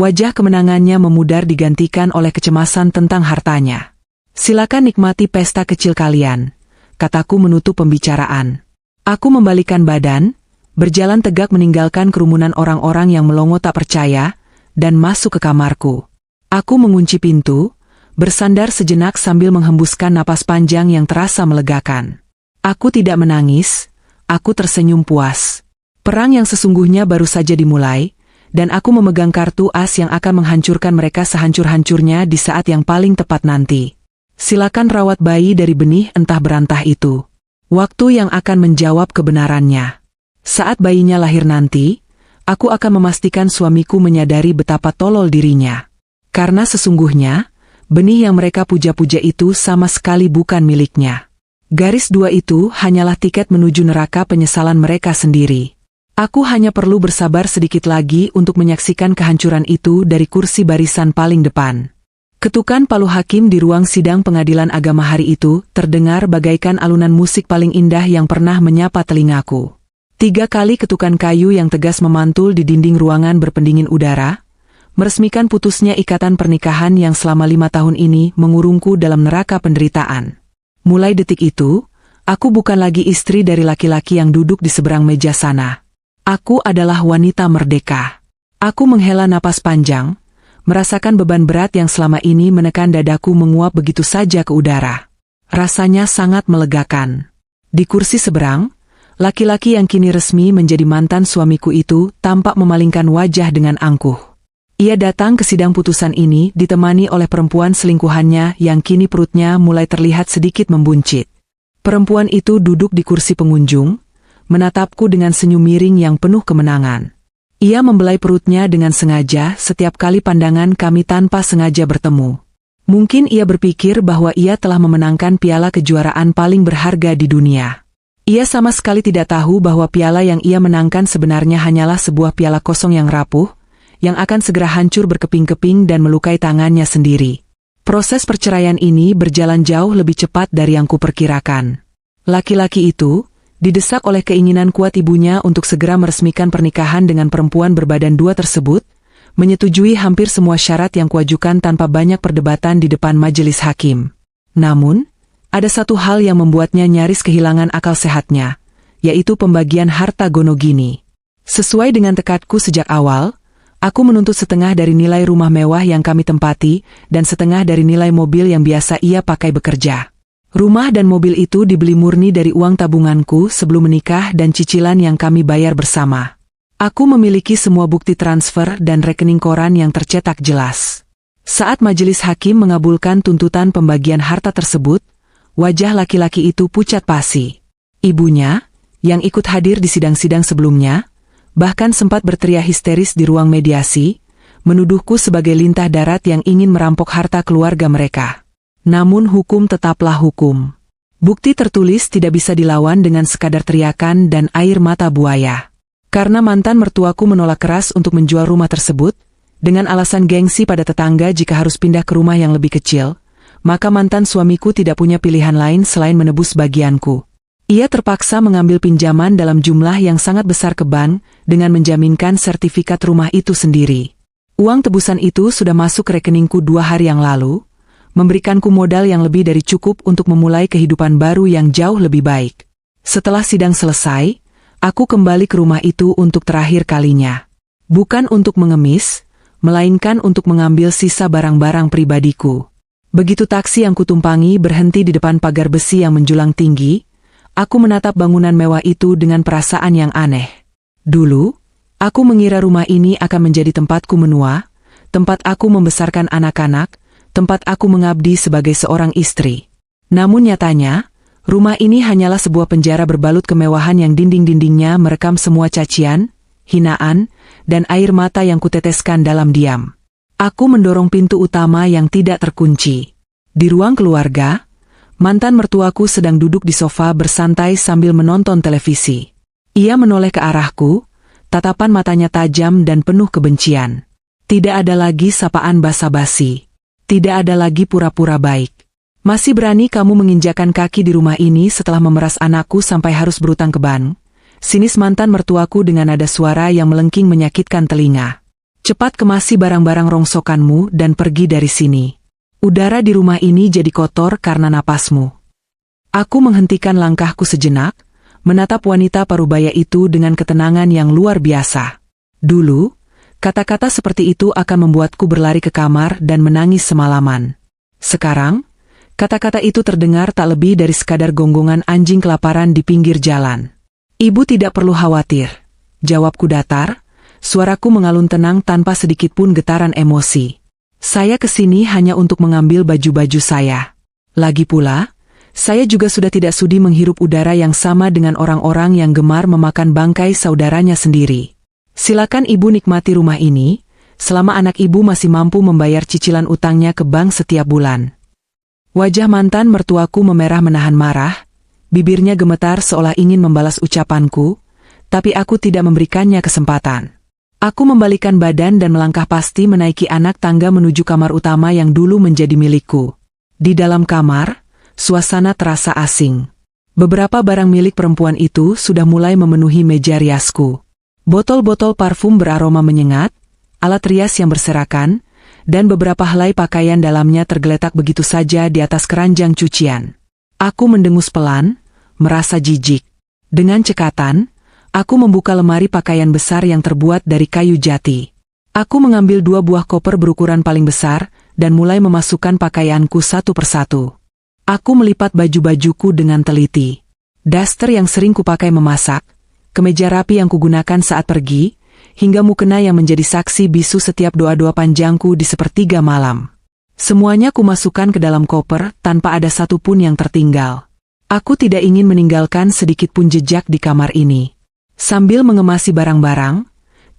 wajah kemenangannya memudar digantikan oleh kecemasan tentang hartanya. "Silakan nikmati pesta kecil kalian," kataku menutup pembicaraan. Aku membalikan badan, berjalan tegak meninggalkan kerumunan orang-orang yang melongo tak percaya, dan masuk ke kamarku. Aku mengunci pintu, bersandar sejenak sambil menghembuskan napas panjang yang terasa melegakan. Aku tidak menangis, aku tersenyum puas. Perang yang sesungguhnya baru saja dimulai, dan aku memegang kartu as yang akan menghancurkan mereka sehancur-hancurnya di saat yang paling tepat nanti. Silakan rawat bayi dari benih entah berantah itu. Waktu yang akan menjawab kebenarannya. Saat bayinya lahir nanti, aku akan memastikan suamiku menyadari betapa tolol dirinya. Karena sesungguhnya, benih yang mereka puja-puja itu sama sekali bukan miliknya. Garis dua itu hanyalah tiket menuju neraka penyesalan mereka sendiri. Aku hanya perlu bersabar sedikit lagi untuk menyaksikan kehancuran itu dari kursi barisan paling depan. Ketukan palu hakim di ruang sidang pengadilan agama hari itu terdengar bagaikan alunan musik paling indah yang pernah menyapa telingaku. 3 kali ketukan kayu yang tegas memantul di dinding ruangan berpendingin udara, meresmikan putusnya ikatan pernikahan yang selama 5 tahun ini mengurungku dalam neraka penderitaan. Mulai detik itu, aku bukan lagi istri dari laki-laki yang duduk di seberang meja sana. Aku adalah wanita merdeka. Aku menghela napas panjang, merasakan beban berat yang selama ini menekan dadaku menguap begitu saja ke udara. Rasanya sangat melegakan. Di kursi seberang, laki-laki yang kini resmi menjadi mantan suamiku itu tampak memalingkan wajah dengan angkuh. Ia datang ke sidang putusan ini ditemani oleh perempuan selingkuhannya yang kini perutnya mulai terlihat sedikit membuncit. Perempuan itu duduk di kursi pengunjung, menatapku dengan senyum miring yang penuh kemenangan. Ia membelai perutnya dengan sengaja setiap kali pandangan kami tanpa sengaja bertemu. Mungkin ia berpikir bahwa ia telah memenangkan piala kejuaraan paling berharga di dunia. Ia sama sekali tidak tahu bahwa piala yang ia menangkan sebenarnya hanyalah sebuah piala kosong yang rapuh, yang akan segera hancur berkeping-keping dan melukai tangannya sendiri. Proses perceraian ini berjalan jauh lebih cepat dari yang kuperkirakan. Laki-laki itu didesak oleh keinginan kuat ibunya untuk segera meresmikan pernikahan dengan perempuan berbadan dua tersebut, menyetujui hampir semua syarat yang kuajukan tanpa banyak perdebatan di depan majelis hakim. Namun, ada satu hal yang membuatnya nyaris kehilangan akal sehatnya, yaitu pembagian harta gonogini. Sesuai dengan tekadku sejak awal, aku menuntut setengah dari nilai rumah mewah yang kami tempati dan setengah dari nilai mobil yang biasa ia pakai bekerja. Rumah dan mobil itu dibeli murni dari uang tabunganku sebelum menikah dan cicilan yang kami bayar bersama. Aku memiliki semua bukti transfer dan rekening koran yang tercetak jelas. Saat majelis hakim mengabulkan tuntutan pembagian harta tersebut, wajah laki-laki itu pucat pasi. Ibunya, yang ikut hadir di sidang-sidang sebelumnya, bahkan sempat berteriak histeris di ruang mediasi, menuduhku sebagai lintah darat yang ingin merampok harta keluarga mereka. Namun hukum tetaplah hukum. Bukti tertulis tidak bisa dilawan dengan sekadar teriakan dan air mata buaya. Karena mantan mertuaku menolak keras untuk menjual rumah tersebut, dengan alasan gengsi pada tetangga jika harus pindah ke rumah yang lebih kecil, maka mantan suamiku tidak punya pilihan lain selain menebus bagianku. Ia terpaksa mengambil pinjaman dalam jumlah yang sangat besar ke bank dengan menjaminkan sertifikat rumah itu sendiri. Uang tebusan itu sudah masuk ke rekeningku 2 hari yang lalu, memberikanku modal yang lebih dari cukup untuk memulai kehidupan baru yang jauh lebih baik. Setelah sidang selesai, aku kembali ke rumah itu untuk terakhir kalinya. Bukan untuk mengemis, melainkan untuk mengambil sisa barang-barang pribadiku. Begitu taksi yang kutumpangi berhenti di depan pagar besi yang menjulang tinggi, aku menatap bangunan mewah itu dengan perasaan yang aneh. Dulu, aku mengira rumah ini akan menjadi tempatku menua, tempat aku membesarkan anak-anak, tempat aku mengabdi sebagai seorang istri. Namun nyatanya, rumah ini hanyalah sebuah penjara berbalut kemewahan yang dinding-dindingnya merekam semua cacian, hinaan, dan air mata yang kuteteskan dalam diam. Aku mendorong pintu utama yang tidak terkunci. Di ruang keluarga, mantan mertuaku sedang duduk di sofa bersantai sambil menonton televisi. Ia menoleh ke arahku, tatapan matanya tajam dan penuh kebencian. Tidak ada lagi sapaan basa-basi. Tidak ada lagi pura-pura baik. Masih berani kamu menginjakan kaki di rumah ini setelah memeras anakku sampai harus berutang ke bank? Sinis mantan mertuaku dengan nada suara yang melengking menyakitkan telinga. Cepat kemasi barang-barang rongsokanmu dan pergi dari sini. Udara di rumah ini jadi kotor karena napasmu. Aku menghentikan langkahku sejenak, menatap wanita parubaya itu dengan ketenangan yang luar biasa. Dulu, kata-kata seperti itu akan membuatku berlari ke kamar dan menangis semalaman. Sekarang, kata-kata itu terdengar tak lebih dari sekadar gonggongan anjing kelaparan di pinggir jalan. Ibu tidak perlu khawatir, jawabku datar, suaraku mengalun tenang tanpa sedikit pun getaran emosi. Saya kesini hanya untuk mengambil baju-baju saya. Lagi pula, saya juga sudah tidak sudi menghirup udara yang sama dengan orang-orang yang gemar memakan bangkai saudaranya sendiri. Silakan ibu nikmati rumah ini, selama anak ibu masih mampu membayar cicilan utangnya ke bank setiap bulan. Wajah mantan mertuaku memerah menahan marah, bibirnya gemetar seolah ingin membalas ucapanku, tapi aku tidak memberikannya kesempatan. Aku membalikan badan dan melangkah pasti menaiki anak tangga menuju kamar utama yang dulu menjadi milikku. Di dalam kamar, suasana terasa asing. Beberapa barang milik perempuan itu sudah mulai memenuhi meja riasku. Botol-botol parfum beraroma menyengat, alat rias yang berserakan, dan beberapa helai pakaian dalamnya tergeletak begitu saja di atas keranjang cucian. Aku mendengus pelan, merasa jijik. Dengan cekatan, aku membuka lemari pakaian besar yang terbuat dari kayu jati. Aku mengambil 2 buah koper berukuran paling besar, dan mulai memasukkan pakaianku satu persatu. Aku melipat baju-bajuku dengan teliti. Daster yang sering kupakai memasak, kemeja rapi yang kugunakan saat pergi, hingga mukena yang menjadi saksi bisu setiap doa-doa panjangku di sepertiga malam. Semuanya kumasukkan ke dalam koper tanpa ada satupun yang tertinggal. Aku tidak ingin meninggalkan sedikit pun jejak di kamar ini. Sambil mengemasi barang-barang,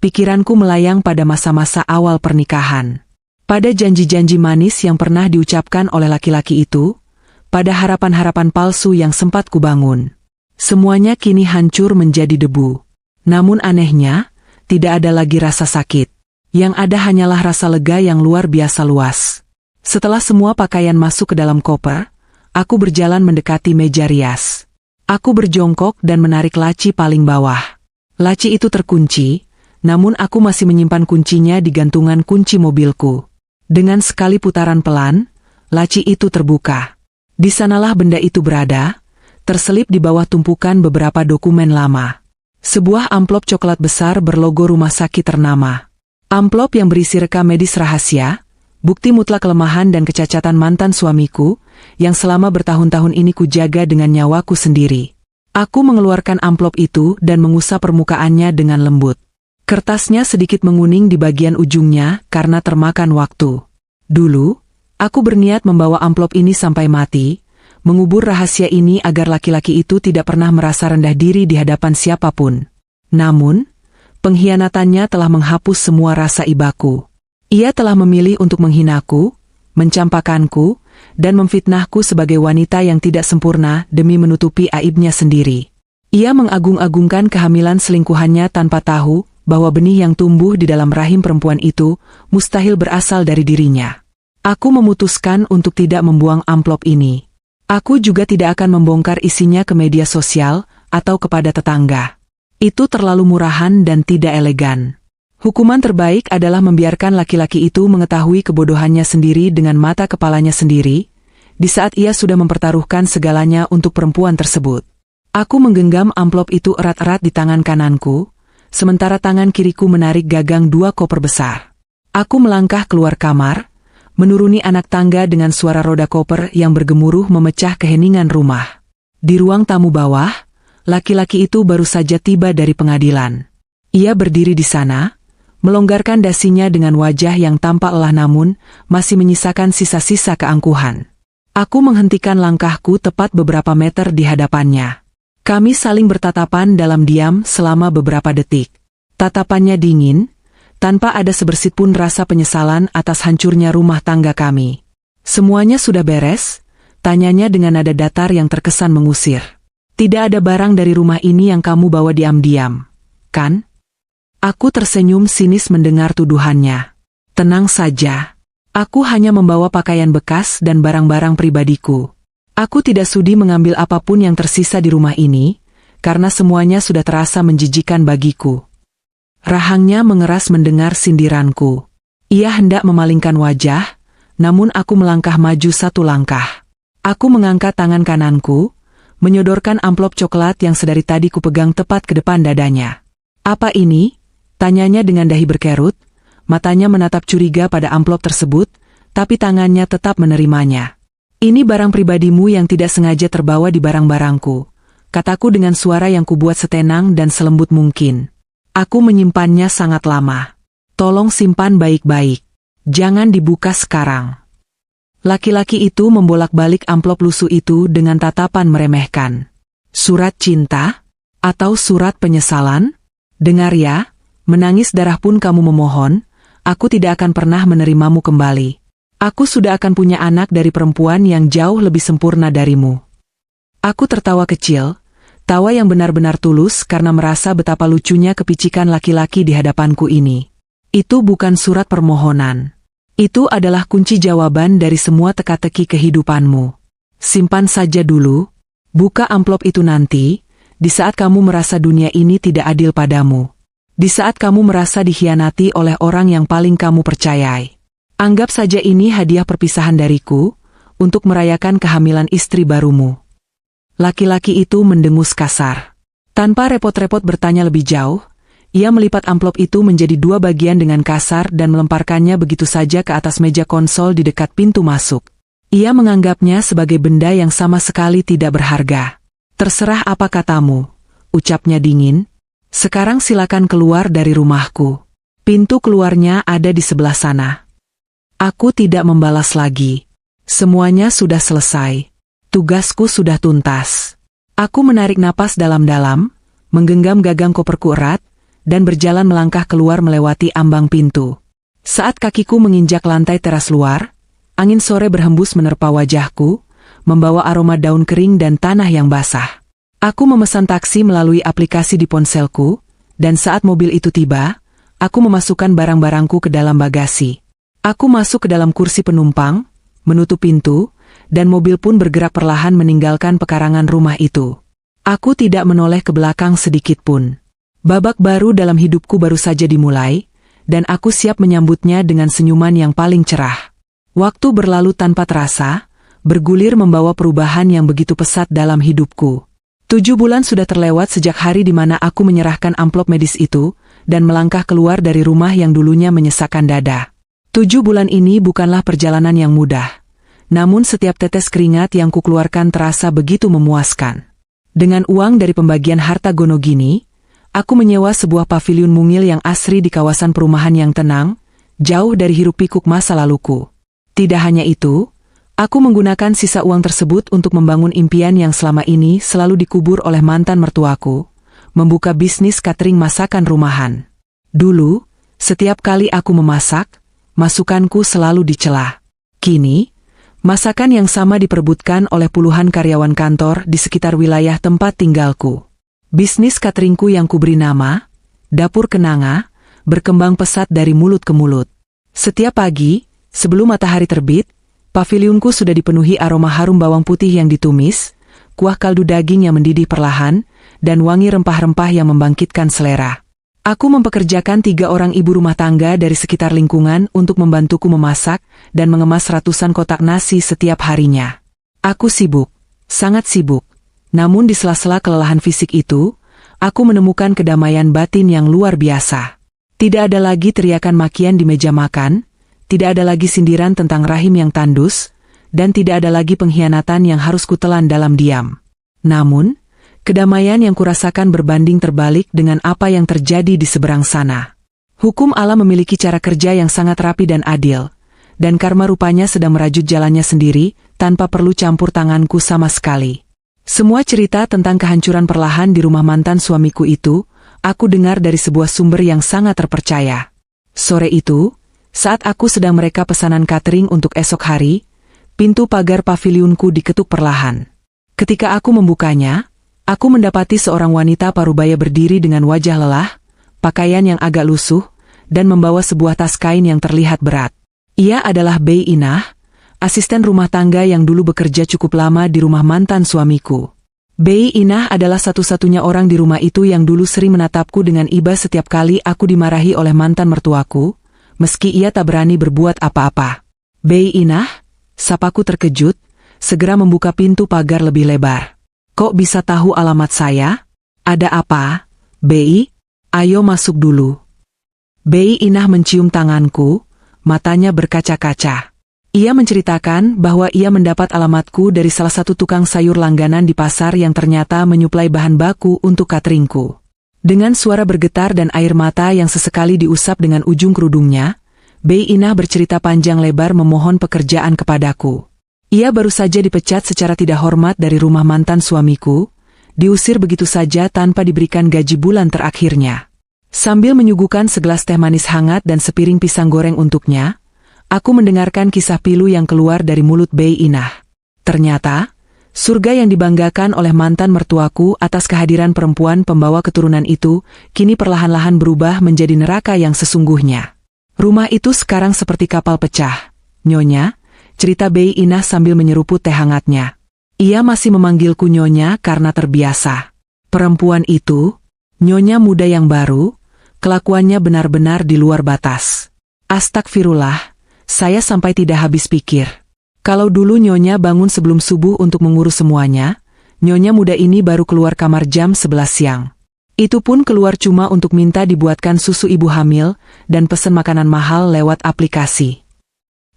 pikiranku melayang pada masa-masa awal pernikahan. Pada janji-janji manis yang pernah diucapkan oleh laki-laki itu, pada harapan-harapan palsu yang sempat kubangun. Semuanya kini hancur menjadi debu. Namun anehnya, tidak ada lagi rasa sakit. Yang ada hanyalah rasa lega yang luar biasa luas. Setelah semua pakaian masuk ke dalam koper, aku berjalan mendekati meja rias. Aku berjongkok dan menarik laci paling bawah. Laci itu terkunci, namun aku masih menyimpan kuncinya di gantungan kunci mobilku. Dengan sekali putaran pelan, laci itu terbuka. Di sanalah benda itu berada, terselip di bawah tumpukan beberapa dokumen lama. Sebuah amplop coklat besar berlogo rumah sakit ternama. Amplop yang berisi rekam medis rahasia, bukti mutlak kelemahan dan kecacatan mantan suamiku, yang selama bertahun-tahun ini kujaga dengan nyawaku sendiri. Aku mengeluarkan amplop itu dan mengusap permukaannya dengan lembut. Kertasnya sedikit menguning di bagian ujungnya karena termakan waktu. Dulu, aku berniat membawa amplop ini sampai mati, mengubur rahasia ini agar laki-laki itu tidak pernah merasa rendah diri di hadapan siapapun. Namun, pengkhianatannya telah menghapus semua rasa ibaku. Ia telah memilih untuk menghinaku, mencampakanku, dan memfitnahku sebagai wanita yang tidak sempurna demi menutupi aibnya sendiri. Ia mengagung-agungkan kehamilan selingkuhannya tanpa tahu bahwa benih yang tumbuh di dalam rahim perempuan itu mustahil berasal dari dirinya. Aku memutuskan untuk tidak membuang amplop ini. Aku juga tidak akan membongkar isinya ke media sosial atau kepada tetangga. Itu terlalu murahan dan tidak elegan. Hukuman terbaik adalah membiarkan laki-laki itu mengetahui kebodohannya sendiri dengan mata kepalanya sendiri, di saat ia sudah mempertaruhkan segalanya untuk perempuan tersebut. Aku menggenggam amplop itu erat-erat di tangan kananku, sementara tangan kiriku menarik gagang dua koper besar. Aku melangkah keluar kamar, menuruni anak tangga dengan suara roda koper yang bergemuruh memecah keheningan rumah. Di ruang tamu bawah, laki-laki itu baru saja tiba dari pengadilan. Ia berdiri di sana, melonggarkan dasinya dengan wajah yang tampak lelah namun masih menyisakan sisa-sisa keangkuhan. Aku menghentikan langkahku tepat beberapa meter di hadapannya. Kami saling bertatapan dalam diam selama beberapa detik. Tatapannya dingin, tanpa ada sebersit pun rasa penyesalan atas hancurnya rumah tangga kami. "Semuanya sudah beres?" tanyanya dengan nada datar yang terkesan mengusir. "Tidak ada barang dari rumah ini yang kamu bawa diam-diam, kan?" Aku tersenyum sinis mendengar tuduhannya. "Tenang saja. Aku hanya membawa pakaian bekas dan barang-barang pribadiku. Aku tidak sudi mengambil apapun yang tersisa di rumah ini, karena semuanya sudah terasa menjijikan bagiku." Rahangnya mengeras mendengar sindiranku. Ia hendak memalingkan wajah, namun aku melangkah maju satu langkah. Aku mengangkat tangan kananku, menyodorkan amplop coklat yang sedari tadi kupegang tepat ke depan dadanya. "Apa ini?" tanyanya dengan dahi berkerut, matanya menatap curiga pada amplop tersebut, tapi tangannya tetap menerimanya. "Ini barang pribadimu yang tidak sengaja terbawa di barang-barangku," kataku dengan suara yang kubuat setenang dan selembut mungkin. "Aku menyimpannya sangat lama. Tolong simpan baik-baik. Jangan dibuka sekarang." Laki-laki itu membolak-balik amplop lusuh itu dengan tatapan meremehkan. "Surat cinta? Atau surat penyesalan? Dengar ya, menangis darah pun kamu memohon, aku tidak akan pernah menerimamu kembali. Aku sudah akan punya anak dari perempuan yang jauh lebih sempurna darimu." Aku tertawa kecil, tawa yang benar-benar tulus karena merasa betapa lucunya kepicikan laki-laki di hadapanku ini. "Itu bukan surat permohonan. Itu adalah kunci jawaban dari semua teka-teki kehidupanmu. Simpan saja dulu, buka amplop itu nanti, di saat kamu merasa dunia ini tidak adil padamu. Di saat kamu merasa dikhianati oleh orang yang paling kamu percayai. Anggap saja ini hadiah perpisahan dariku, untuk merayakan kehamilan istri barumu." Laki-laki itu mendengus kasar. Tanpa repot-repot bertanya lebih jauh, ia melipat amplop itu menjadi dua bagian dengan kasar dan melemparkannya begitu saja ke atas meja konsol di dekat pintu masuk. Ia menganggapnya sebagai benda yang sama sekali tidak berharga. "Terserah apa katamu," ucapnya dingin. Sekarang silakan keluar dari rumahku. Pintu keluarnya ada di sebelah sana. Aku tidak membalas lagi. Semuanya sudah selesai. Tugasku sudah tuntas. Aku menarik napas dalam-dalam, menggenggam gagang koperku erat, dan berjalan melangkah keluar melewati ambang pintu. Saat kakiku menginjak lantai teras luar, angin sore berhembus menerpa wajahku, membawa aroma daun kering dan tanah yang basah. Aku memesan taksi melalui aplikasi di ponselku, dan saat mobil itu tiba, aku memasukkan barang-barangku ke dalam bagasi. Aku masuk ke dalam kursi penumpang, menutup pintu, dan mobil pun bergerak perlahan meninggalkan pekarangan rumah itu. Aku tidak menoleh ke belakang sedikit pun. Babak baru dalam hidupku baru saja dimulai, dan aku siap menyambutnya dengan senyuman yang paling cerah. Waktu berlalu tanpa terasa, bergulir membawa perubahan yang begitu pesat dalam hidupku. 7 bulan sudah terlewat sejak hari di mana aku menyerahkan amplop medis itu, dan melangkah keluar dari rumah yang dulunya menyesakkan dada. 7 bulan ini bukanlah perjalanan yang mudah. Namun setiap tetes keringat yang kukeluarkan terasa begitu memuaskan. Dengan uang dari pembagian harta gono gini, aku menyewa sebuah paviliun mungil yang asri di kawasan perumahan yang tenang, jauh dari hiruk-pikuk masa laluku. Tidak hanya itu, aku menggunakan sisa uang tersebut untuk membangun impian yang selama ini selalu dikubur oleh mantan mertuaku, membuka bisnis catering masakan rumahan. Dulu, setiap kali aku memasak, masukanku selalu dicela. Kini, masakan yang sama diperebutkan oleh puluhan karyawan kantor di sekitar wilayah tempat tinggalku. Bisnis cateringku yang kuberi nama, Dapur Kenanga, berkembang pesat dari mulut ke mulut. Setiap pagi, sebelum matahari terbit, paviliunku sudah dipenuhi aroma harum bawang putih yang ditumis, kuah kaldu daging yang mendidih perlahan, dan wangi rempah-rempah yang membangkitkan selera. Aku mempekerjakan 3 orang ibu rumah tangga dari sekitar lingkungan untuk membantuku memasak dan mengemas ratusan kotak nasi setiap harinya. Aku sibuk, sangat sibuk. Namun di sela-sela kelelahan fisik itu, aku menemukan kedamaian batin yang luar biasa. Tidak ada lagi teriakan makian di meja makan, tidak ada lagi sindiran tentang rahim yang tandus, dan tidak ada lagi pengkhianatan yang harus kutelan dalam diam. Namun, kedamaian yang kurasakan berbanding terbalik dengan apa yang terjadi di seberang sana. Hukum alam memiliki cara kerja yang sangat rapi dan adil, dan karma rupanya sedang merajut jalannya sendiri, tanpa perlu campur tanganku sama sekali. Semua cerita tentang kehancuran perlahan di rumah mantan suamiku itu, aku dengar dari sebuah sumber yang sangat terpercaya. Sore itu, saat aku sedang mereka pesanan catering untuk esok hari, pintu pagar paviliunku diketuk perlahan. Ketika aku membukanya, aku mendapati seorang wanita parubaya berdiri dengan wajah lelah, pakaian yang agak lusuh, dan membawa sebuah tas kain yang terlihat berat. Ia adalah Bei Inah, asisten rumah tangga yang dulu bekerja cukup lama di rumah mantan suamiku. Bei Inah adalah satu-satunya orang di rumah itu yang dulu sering menatapku dengan iba setiap kali aku dimarahi oleh mantan mertuaku, meski ia tak berani berbuat apa-apa. Bei Inah, sapaku terkejut, segera membuka pintu pagar lebih lebar. Kok bisa tahu alamat saya? Ada apa, Bei? Ayo masuk dulu. Bei Inah mencium tanganku, matanya berkaca-kaca. Ia menceritakan bahwa ia mendapat alamatku dari salah satu tukang sayur langganan di pasar yang ternyata menyuplai bahan baku untuk cateringku. Dengan suara bergetar dan air mata yang sesekali diusap dengan ujung kerudungnya, Bei Inah bercerita panjang lebar memohon pekerjaan kepadaku. Ia baru saja dipecat secara tidak hormat dari rumah mantan suamiku, diusir begitu saja tanpa diberikan gaji bulan terakhirnya. Sambil menyuguhkan segelas teh manis hangat dan sepiring pisang goreng untuknya, aku mendengarkan kisah pilu yang keluar dari mulut Bei Inah. Ternyata, surga yang dibanggakan oleh mantan mertuaku atas kehadiran perempuan pembawa keturunan itu, kini perlahan-lahan berubah menjadi neraka yang sesungguhnya. Rumah itu sekarang seperti kapal pecah, Nyonya, cerita Bei Inah sambil menyeruput teh hangatnya. Ia masih memanggilku Nyonya karena terbiasa. Perempuan itu, Nyonya muda yang baru, kelakuannya benar-benar di luar batas. Astagfirullah. Saya sampai tidak habis pikir. Kalau dulu Nyonya bangun sebelum subuh untuk mengurus semuanya, Nyonya muda ini baru keluar kamar jam 11 siang. Itu pun keluar cuma untuk minta dibuatkan susu ibu hamil dan pesen makanan mahal lewat aplikasi.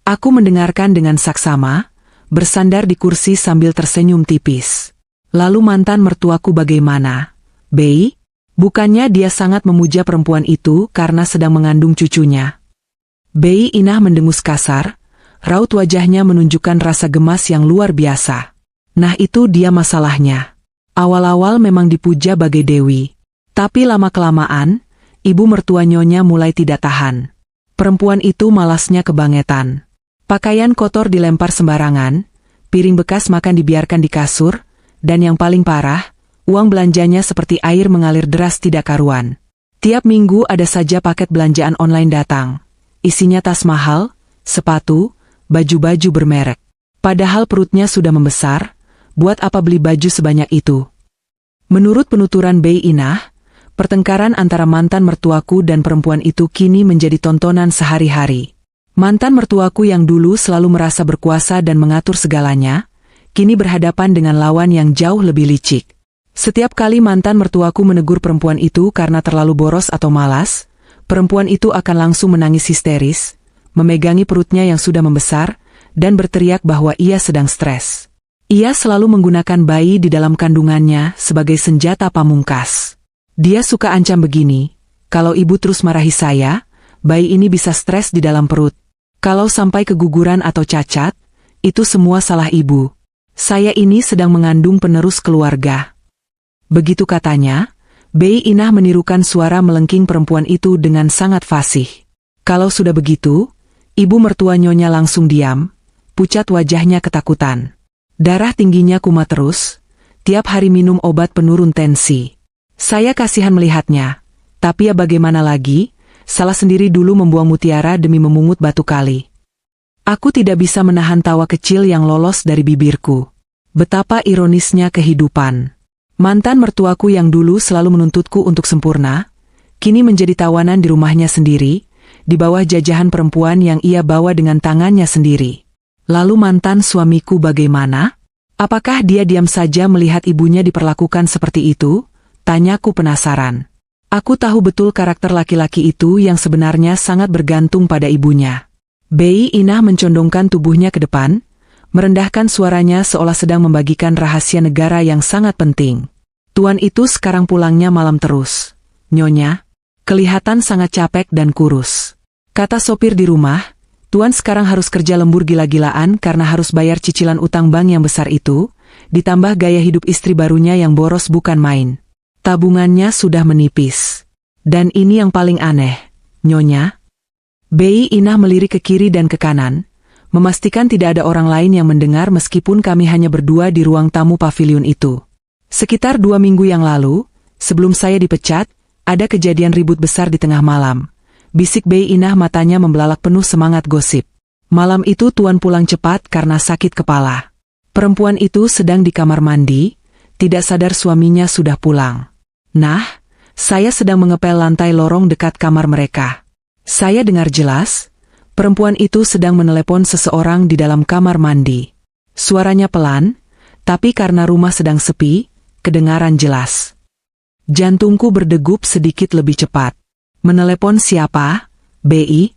Aku mendengarkan dengan saksama, bersandar di kursi sambil tersenyum tipis. Lalu mantan mertuaku bagaimana, Bei? Bukannya dia sangat memuja perempuan itu karena sedang mengandung cucunya. Bei Inah mendengus kasar, raut wajahnya menunjukkan rasa gemas yang luar biasa. Nah itu dia masalahnya. Awal-awal memang dipuja bagai dewi. Tapi lama-kelamaan, ibu mertua Nyonya mulai tidak tahan. Perempuan itu malasnya kebangetan. Pakaian kotor dilempar sembarangan, piring bekas makan dibiarkan di kasur, dan yang paling parah, uang belanjanya seperti air mengalir deras tidak karuan. Tiap minggu ada saja paket belanjaan online datang. Isinya tas mahal, sepatu, baju-baju bermerek. Padahal perutnya sudah membesar, buat apa beli baju sebanyak itu? Menurut penuturan Bei Inah, pertengkaran antara mantan mertuaku dan perempuan itu kini menjadi tontonan sehari-hari. Mantan mertuaku yang dulu selalu merasa berkuasa dan mengatur segalanya, kini berhadapan dengan lawan yang jauh lebih licik. Setiap kali mantan mertuaku menegur perempuan itu karena terlalu boros atau malas, perempuan itu akan langsung menangis histeris, memegangi perutnya yang sudah membesar, dan berteriak bahwa ia sedang stres. Ia selalu menggunakan bayi di dalam kandungannya sebagai senjata pamungkas. Dia suka ancam begini, kalau ibu terus marahi saya, bayi ini bisa stres di dalam perut. Kalau sampai keguguran atau cacat, itu semua salah ibu. Saya ini sedang mengandung penerus keluarga. Begitu katanya, Bei Inah menirukan suara melengking perempuan itu dengan sangat fasih. Kalau sudah begitu, ibu mertua Nyonya langsung diam, pucat wajahnya ketakutan. Darah tingginya kumat terus, tiap hari minum obat penurun tensi. Saya kasihan melihatnya, tapi ya bagaimana lagi, salah sendiri dulu membuang mutiara demi memungut batu kali. Aku tidak bisa menahan tawa kecil yang lolos dari bibirku. Betapa ironisnya kehidupan. Mantan mertuaku yang dulu selalu menuntutku untuk sempurna, kini menjadi tawanan di rumahnya sendiri, di bawah jajahan perempuan yang ia bawa dengan tangannya sendiri. Lalu mantan suamiku bagaimana? Apakah dia diam saja melihat ibunya diperlakukan seperti itu? Tanyaku penasaran. Aku tahu betul karakter laki-laki itu yang sebenarnya sangat bergantung pada ibunya. Bei Inah mencondongkan tubuhnya ke depan, merendahkan suaranya seolah sedang membagikan rahasia negara yang sangat penting. Tuan itu sekarang pulangnya malam terus. Nyonya, kelihatan sangat capek dan kurus. Kata sopir di rumah, Tuan sekarang harus kerja lembur gila-gilaan karena harus bayar cicilan utang bank yang besar itu, ditambah gaya hidup istri barunya yang boros bukan main. Tabungannya sudah menipis. Dan ini yang paling aneh, Nyonya. Bei Inah melirik ke kiri dan ke kanan, memastikan tidak ada orang lain yang mendengar meskipun kami hanya berdua di ruang tamu pavilion itu. Sekitar 2 minggu yang lalu, sebelum saya dipecat, ada kejadian ribut besar di tengah malam. Bisik Bei Inah matanya membelalak penuh semangat gosip. Malam itu Tuan pulang cepat karena sakit kepala. Perempuan itu sedang di kamar mandi, tidak sadar suaminya sudah pulang. Nah, saya sedang mengepel lantai lorong dekat kamar mereka. Saya dengar jelas, perempuan itu sedang menelepon seseorang di dalam kamar mandi. Suaranya pelan, tapi karena rumah sedang sepi, kedengaran jelas. Jantungku berdegup sedikit lebih cepat. Menelepon siapa? Bi?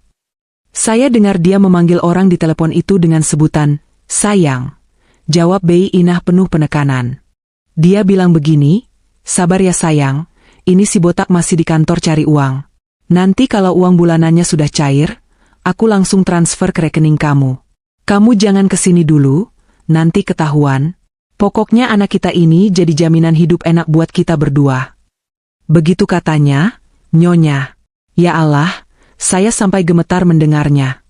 Saya dengar dia memanggil orang di telepon itu dengan sebutan, sayang. Jawab Bei Inah penuh penekanan. Dia bilang begini, sabar ya sayang, ini si botak masih di kantor cari uang. Nanti kalau uang bulanannya sudah cair, aku langsung transfer ke rekening kamu. Kamu jangan kesini dulu, nanti ketahuan. Pokoknya anak kita ini jadi jaminan hidup enak buat kita berdua. Begitu katanya, Nyonya. Ya Allah, saya sampai gemetar mendengarnya.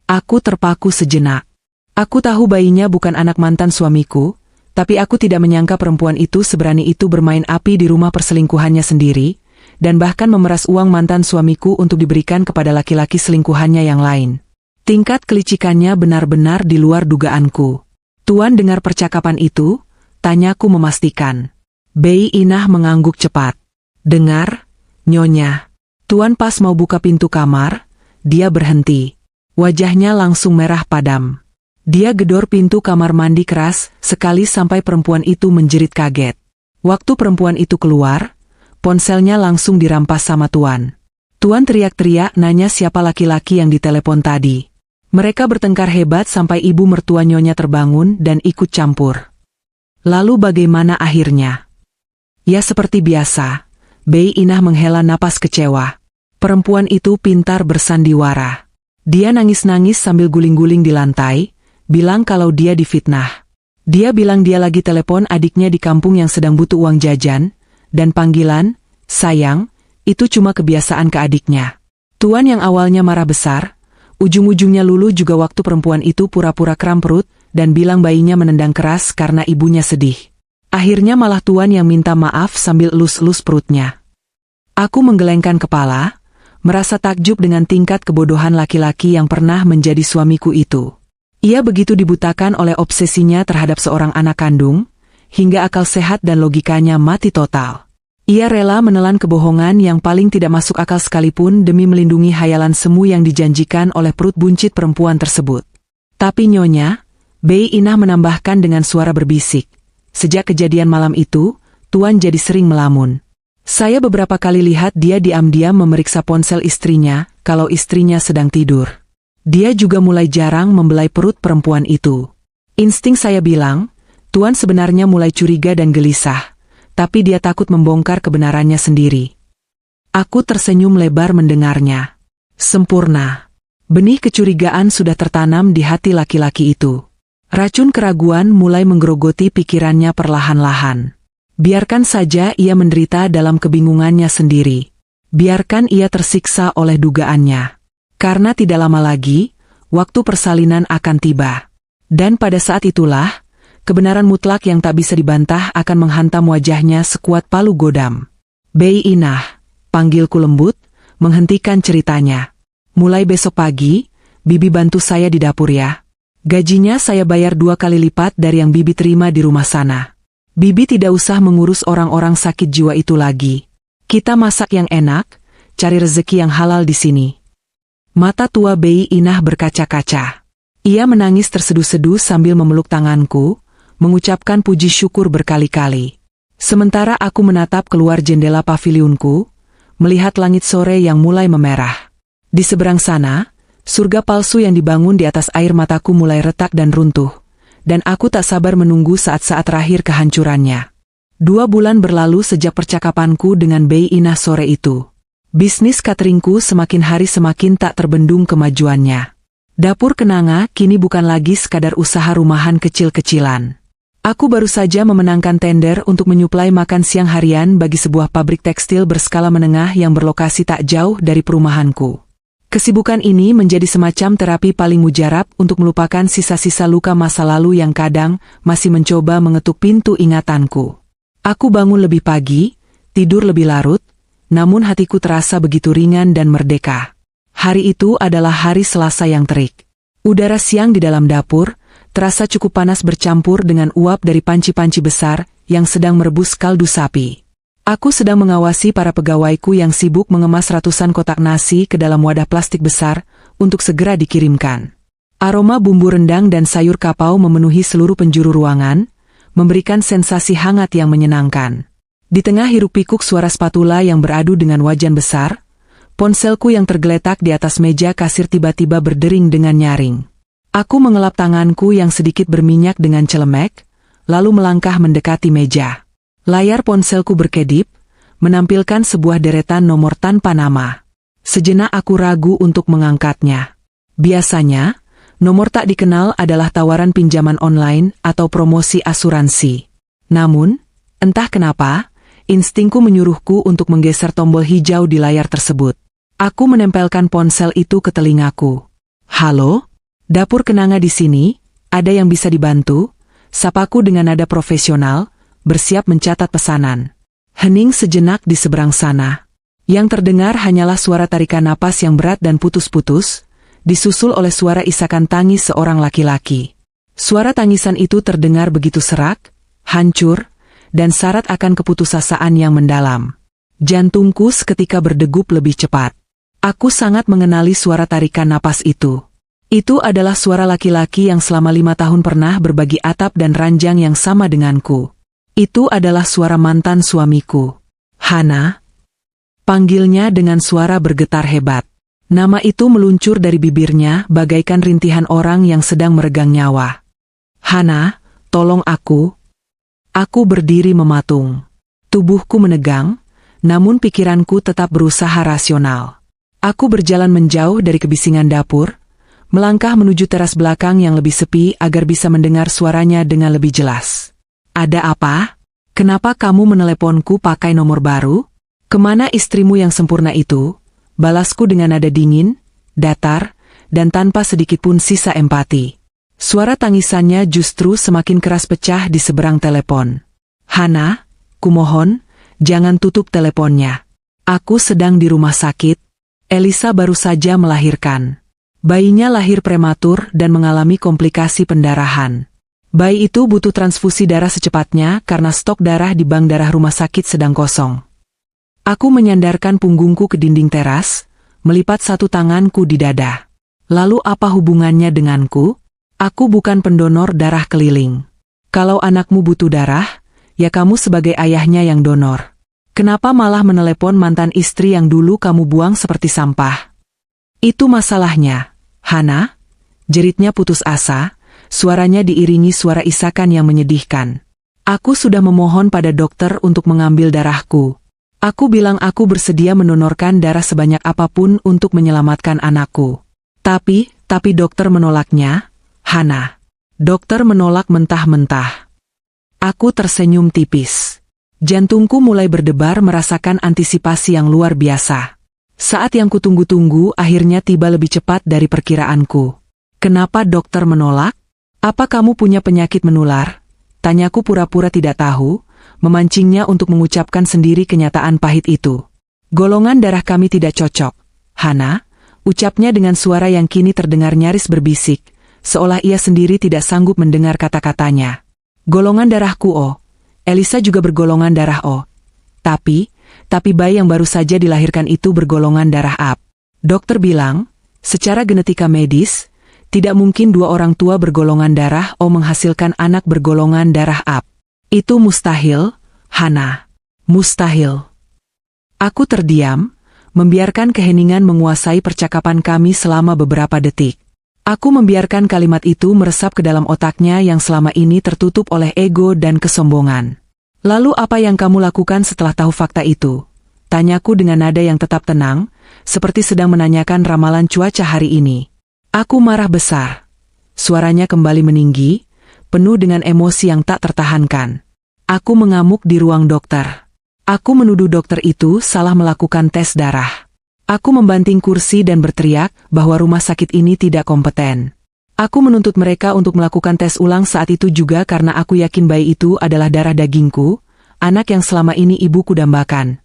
Aku terpaku sejenak. Aku tahu bayinya bukan anak mantan suamiku, tapi aku tidak menyangka perempuan itu seberani itu bermain api di rumah perselingkuhannya sendiri, dan bahkan memeras uang mantan suamiku untuk diberikan kepada laki-laki selingkuhannya yang lain. Tingkat kelicikannya benar-benar di luar dugaanku. Tuan dengar percakapan itu? Tanyaku memastikan. Bei Inah mengangguk cepat. Dengar, Nyonya. Tuan pas mau buka pintu kamar, dia berhenti. Wajahnya langsung merah padam. Dia gedor pintu kamar mandi keras, sekali sampai perempuan itu menjerit kaget. Waktu perempuan itu keluar, ponselnya langsung dirampas sama Tuan. Tuan teriak-teriak nanya siapa laki-laki yang ditelepon tadi. Mereka bertengkar hebat sampai ibu mertua Nyonya terbangun dan ikut campur. Lalu bagaimana akhirnya? Ya seperti biasa, Bei Inah menghela napas kecewa. Perempuan itu pintar bersandiwara. Dia nangis-nangis sambil guling-guling di lantai, bilang kalau dia difitnah. Dia bilang dia lagi telepon adiknya di kampung yang sedang butuh uang jajan, dan panggilan, sayang, itu cuma kebiasaan ke adiknya. Tuan yang awalnya marah besar, ujung-ujungnya luluh juga waktu perempuan itu pura-pura kram perut dan bilang bayinya menendang keras karena ibunya sedih. Akhirnya malah Tuan yang minta maaf sambil elus-elus perutnya. Aku menggelengkan kepala, merasa takjub dengan tingkat kebodohan laki-laki yang pernah menjadi suamiku itu. Ia begitu dibutakan oleh obsesinya terhadap seorang anak kandung, hingga akal sehat dan logikanya mati total. Ia rela menelan kebohongan yang paling tidak masuk akal sekalipun demi melindungi hayalan semu yang dijanjikan oleh perut buncit perempuan tersebut. Tapi Nyonya, Bei Inah menambahkan dengan suara berbisik. Sejak kejadian malam itu, Tuan jadi sering melamun. Saya beberapa kali lihat dia diam-diam memeriksa ponsel istrinya kalau istrinya sedang tidur. Dia juga mulai jarang membelai perut perempuan itu. Insting saya bilang, Tuan sebenarnya mulai curiga dan gelisah. Tapi dia takut membongkar kebenarannya sendiri. Aku tersenyum lebar mendengarnya. Sempurna. Benih kecurigaan sudah tertanam di hati laki-laki itu. Racun keraguan mulai menggerogoti pikirannya perlahan-lahan. Biarkan saja ia menderita dalam kebingungannya sendiri. Biarkan ia tersiksa oleh dugaannya. Karena tidak lama lagi, waktu persalinan akan tiba. Dan pada saat itulah, kebenaran mutlak yang tak bisa dibantah akan menghantam wajahnya sekuat palu godam. Bei Inah, panggilku lembut, menghentikan ceritanya. Mulai besok pagi, Bibi bantu saya di dapur ya. Gajinya saya bayar 2 kali lipat dari yang Bibi terima di rumah sana. Bibi tidak usah mengurus orang-orang sakit jiwa itu lagi. Kita masak yang enak, cari rezeki yang halal di sini. Mata tua Bei Inah berkaca-kaca. Ia menangis terseduh-seduh sambil memeluk tanganku, mengucapkan puji syukur berkali-kali. Sementara aku menatap keluar jendela pavilionku, melihat langit sore yang mulai memerah. Di seberang sana, surga palsu yang dibangun di atas air mataku mulai retak dan runtuh, dan aku tak sabar menunggu saat-saat terakhir kehancurannya. 2 bulan berlalu sejak percakapanku dengan Bei Inah sore itu. Bisnis cateringku semakin hari semakin tak terbendung kemajuannya. Dapur Kenanga kini bukan lagi sekadar usaha rumahan kecil-kecilan. Aku baru saja memenangkan tender untuk menyuplai makan siang harian bagi sebuah pabrik tekstil berskala menengah yang berlokasi tak jauh dari perumahanku. Kesibukan ini menjadi semacam terapi paling mujarab untuk melupakan sisa-sisa luka masa lalu yang kadang masih mencoba mengetuk pintu ingatanku. Aku bangun lebih pagi, tidur lebih larut, namun hatiku terasa begitu ringan dan merdeka. Hari itu adalah hari Selasa yang terik. Udara siang di dalam dapur terasa cukup panas bercampur dengan uap dari panci-panci besar yang sedang merebus kaldu sapi. Aku sedang mengawasi para pegawaiku yang sibuk mengemas ratusan kotak nasi ke dalam wadah plastik besar untuk segera dikirimkan. Aroma bumbu rendang dan sayur kapau memenuhi seluruh penjuru ruangan, memberikan sensasi hangat yang menyenangkan. Di tengah hiruk-pikuk suara spatula yang beradu dengan wajan besar, ponselku yang tergeletak di atas meja kasir tiba-tiba berdering dengan nyaring. Aku mengelap tanganku yang sedikit berminyak dengan celemek, lalu melangkah mendekati meja. Layar ponselku berkedip, menampilkan sebuah deretan nomor tanpa nama. Sejenak aku ragu untuk mengangkatnya. Biasanya, nomor tak dikenal adalah tawaran pinjaman online atau promosi asuransi. Namun, entah kenapa, instingku menyuruhku untuk menggeser tombol hijau di layar tersebut. Aku menempelkan ponsel itu ke telingaku. Halo? Dapur Kenanga di sini, ada yang bisa dibantu? Sapaku dengan nada profesional, bersiap mencatat pesanan. Hening sejenak di seberang sana. Yang terdengar hanyalah suara tarikan napas yang berat dan putus-putus, disusul oleh suara isakan tangis seorang laki-laki. Suara tangisan itu terdengar begitu serak, hancur, dan syarat akan keputusasaan yang mendalam. Jantungku seketika berdegup lebih cepat. Aku sangat mengenali suara tarikan napas itu. Itu adalah suara laki-laki yang selama 5 tahun pernah berbagi atap dan ranjang yang sama denganku. Itu adalah suara mantan suamiku. Hana? Panggilnya dengan suara bergetar hebat. Nama itu meluncur dari bibirnya bagaikan rintihan orang yang sedang meregang nyawa. Hana, tolong aku. Aku berdiri mematung. Tubuhku menegang, Namun pikiranku tetap berusaha rasional. Aku berjalan menjauh dari kebisingan dapur, melangkah menuju teras belakang yang lebih sepi agar bisa mendengar suaranya dengan lebih jelas. Ada apa? Kenapa kamu meneleponku pakai nomor baru? Kemana istrimu yang sempurna itu? Balasku dengan nada dingin, datar, dan tanpa sedikit pun sisa empati. Suara tangisannya justru semakin keras pecah di seberang telepon. Hana, kumohon, jangan tutup teleponnya. Aku sedang di rumah sakit. Elisa baru saja melahirkan. Bayinya lahir prematur dan mengalami komplikasi pendarahan. Bayi itu butuh transfusi darah secepatnya karena stok darah di bank darah rumah sakit sedang kosong. Aku menyandarkan punggungku ke dinding teras, melipat satu tanganku di dada. Lalu apa hubungannya denganku? Aku bukan pendonor darah keliling. Kalau anakmu butuh darah, ya kamu sebagai ayahnya yang donor. Kenapa malah menelepon mantan istri yang dulu kamu buang seperti sampah? Itu masalahnya, Hana. Jeritnya putus asa, suaranya diiringi suara isakan yang menyedihkan. Aku sudah memohon pada dokter untuk mengambil darahku. Aku bilang aku bersedia mendonorkan darah sebanyak apapun untuk menyelamatkan anakku. Tapi dokter menolaknya, Hana. Dokter menolak mentah-mentah. Aku tersenyum tipis. Jantungku mulai berdebar merasakan antisipasi yang luar biasa. Saat yang kutunggu-tunggu akhirnya tiba lebih cepat dari perkiraanku. Kenapa dokter menolak? Apa kamu punya penyakit menular? Tanyaku pura-pura tidak tahu, memancingnya untuk mengucapkan sendiri kenyataan pahit itu. Golongan darah kami tidak cocok, Hana. Ucapnya dengan suara yang kini terdengar nyaris berbisik, seolah ia sendiri tidak sanggup mendengar kata-katanya. Golongan darahku O. Elisa juga bergolongan darah O. Tapi bayi yang baru saja dilahirkan itu bergolongan darah AB. Dokter bilang, secara genetika medis, tidak mungkin dua orang tua bergolongan darah O menghasilkan anak bergolongan darah AB. Itu mustahil, Hana. Mustahil. Aku terdiam, membiarkan keheningan menguasai percakapan kami selama beberapa detik. Aku membiarkan kalimat itu meresap ke dalam otaknya yang selama ini tertutup oleh ego dan kesombongan. Lalu apa yang kamu lakukan setelah tahu fakta itu? Tanyaku dengan nada yang tetap tenang, seperti sedang menanyakan ramalan cuaca hari ini. Aku marah besar. Suaranya kembali meninggi, penuh dengan emosi yang tak tertahankan. Aku mengamuk di ruang dokter. Aku menuduh dokter itu salah melakukan tes darah. Aku membanting kursi dan berteriak bahwa rumah sakit ini tidak kompeten. Aku menuntut mereka untuk melakukan tes ulang saat itu juga karena aku yakin bayi itu adalah darah dagingku, anak yang selama ini ibuku dambakan.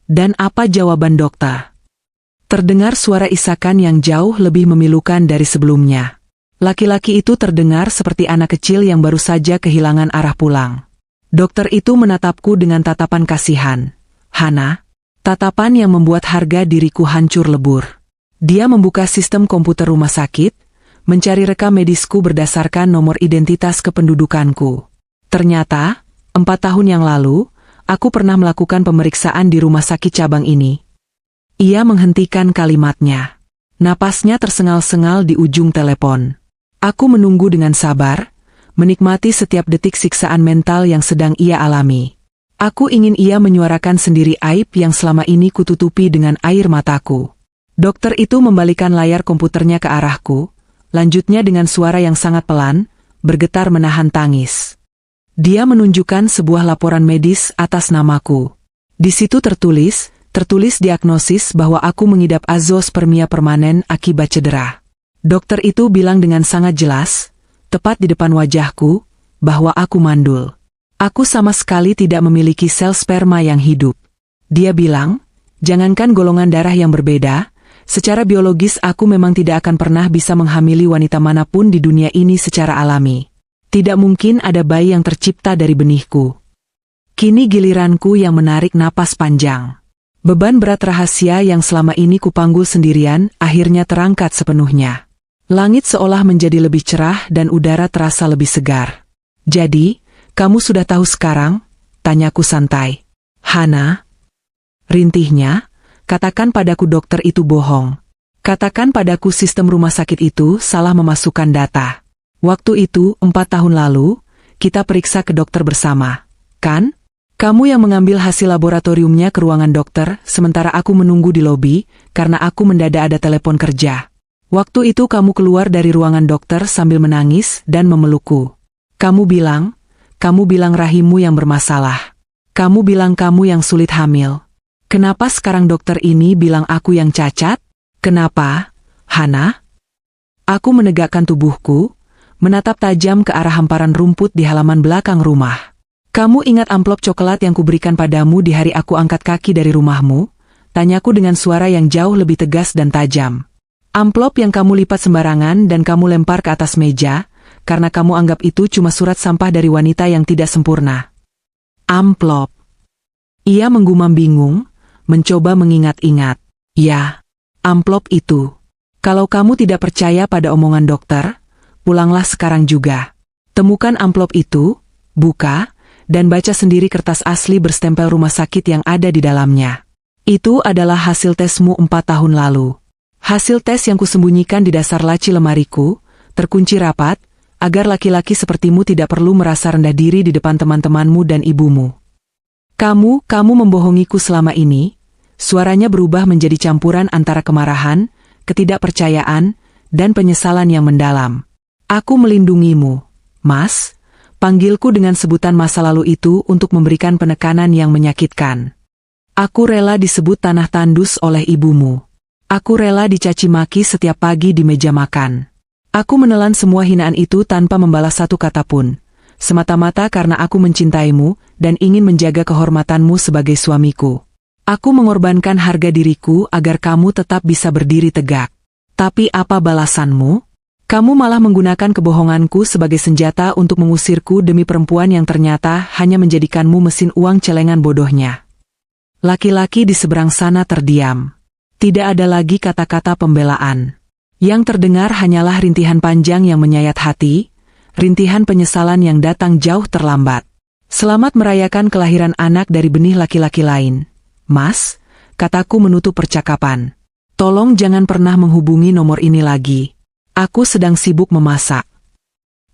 Dan apa jawaban dokter? Terdengar suara isakan yang jauh lebih memilukan dari sebelumnya. Laki-laki itu terdengar seperti anak kecil yang baru saja kehilangan arah pulang. Dokter itu menatapku dengan tatapan kasihan. Hana, tatapan yang membuat harga diriku hancur lebur. Dia membuka sistem komputer rumah sakit, mencari rekam medisku berdasarkan nomor identitas kependudukanku. Ternyata, 4 tahun yang lalu, aku pernah melakukan pemeriksaan di rumah sakit cabang ini. Ia menghentikan kalimatnya. Napasnya tersengal-sengal di ujung telepon. Aku menunggu dengan sabar, menikmati setiap detik siksaan mental yang sedang ia alami. Aku ingin ia menyuarakan sendiri aib yang selama ini kututupi dengan air mataku. Dokter itu membalikan layar komputernya ke arahku, lanjutnya dengan suara yang sangat pelan, bergetar menahan tangis. Dia menunjukkan sebuah laporan medis atas namaku. Di situ tertulis diagnosis bahwa aku mengidap azoospermia permanen akibat cedera. Dokter itu bilang dengan sangat jelas, tepat di depan wajahku, bahwa aku mandul. Aku sama sekali tidak memiliki sel sperma yang hidup. Dia bilang, jangankan golongan darah yang berbeda, secara biologis aku memang tidak akan pernah bisa menghamili wanita manapun di dunia ini secara alami. Tidak mungkin ada bayi yang tercipta dari benihku. Kini giliranku yang menarik napas panjang. Beban berat rahasia yang selama ini kupanggul sendirian akhirnya terangkat sepenuhnya. Langit seolah menjadi lebih cerah dan udara terasa lebih segar. Jadi, kamu sudah tahu sekarang? Tanyaku santai. Hana? Rintihnya, katakan padaku dokter itu bohong. Katakan padaku sistem rumah sakit itu salah memasukkan data. Waktu itu, 4 tahun lalu, kita periksa ke dokter bersama. Kan? Kamu yang mengambil hasil laboratoriumnya ke ruangan dokter, sementara aku menunggu di lobi, karena aku mendadak ada telepon kerja. Waktu itu kamu keluar dari ruangan dokter sambil menangis dan memelukku. Kamu bilang rahimmu yang bermasalah. Kamu bilang kamu yang sulit hamil. Kenapa sekarang dokter ini bilang aku yang cacat? Kenapa, Hana? Aku menegakkan tubuhku, menatap tajam ke arah hamparan rumput di halaman belakang rumah. Kamu ingat amplop coklat yang kuberikan padamu di hari aku angkat kaki dari rumahmu? Tanyaku dengan suara yang jauh lebih tegas dan tajam. Amplop yang kamu lipat sembarangan dan kamu lempar ke atas meja, karena kamu anggap itu cuma surat sampah dari wanita yang tidak sempurna. Amplop. Ia menggumam bingung, mencoba mengingat-ingat. Ya, amplop itu. Kalau kamu tidak percaya pada omongan dokter, pulanglah sekarang juga. Temukan amplop itu, buka, dan baca sendiri kertas asli berstempel rumah sakit yang ada di dalamnya. Itu adalah hasil tesmu 4 tahun lalu. Hasil tes yang kusembunyikan di dasar laci lemariku, terkunci rapat, agar laki-laki sepertimu tidak perlu merasa rendah diri di depan teman-temanmu dan ibumu. Kamu membohongiku selama ini. Suaranya berubah menjadi campuran antara kemarahan, ketidakpercayaan, dan penyesalan yang mendalam. Aku melindungimu, Mas. Panggilku dengan sebutan masa lalu itu untuk memberikan penekanan yang menyakitkan. Aku rela disebut tanah tandus oleh ibumu. Aku rela dicaci maki setiap pagi di meja makan. Aku menelan semua hinaan itu tanpa membalas satu kata pun. Semata-mata karena aku mencintaimu dan ingin menjaga kehormatanmu sebagai suamiku. Aku mengorbankan harga diriku agar kamu tetap bisa berdiri tegak. Tapi apa balasanmu? Kamu malah menggunakan kebohonganku sebagai senjata untuk mengusirku demi perempuan yang ternyata hanya menjadikanmu mesin uang celengan bodohnya. Laki-laki di seberang sana terdiam. Tidak ada lagi kata-kata pembelaan. Yang terdengar hanyalah rintihan panjang yang menyayat hati, rintihan penyesalan yang datang jauh terlambat. Selamat merayakan kelahiran anak dari benih laki-laki lain. Mas, kataku menutup percakapan. Tolong jangan pernah menghubungi nomor ini lagi. Aku sedang sibuk memasak.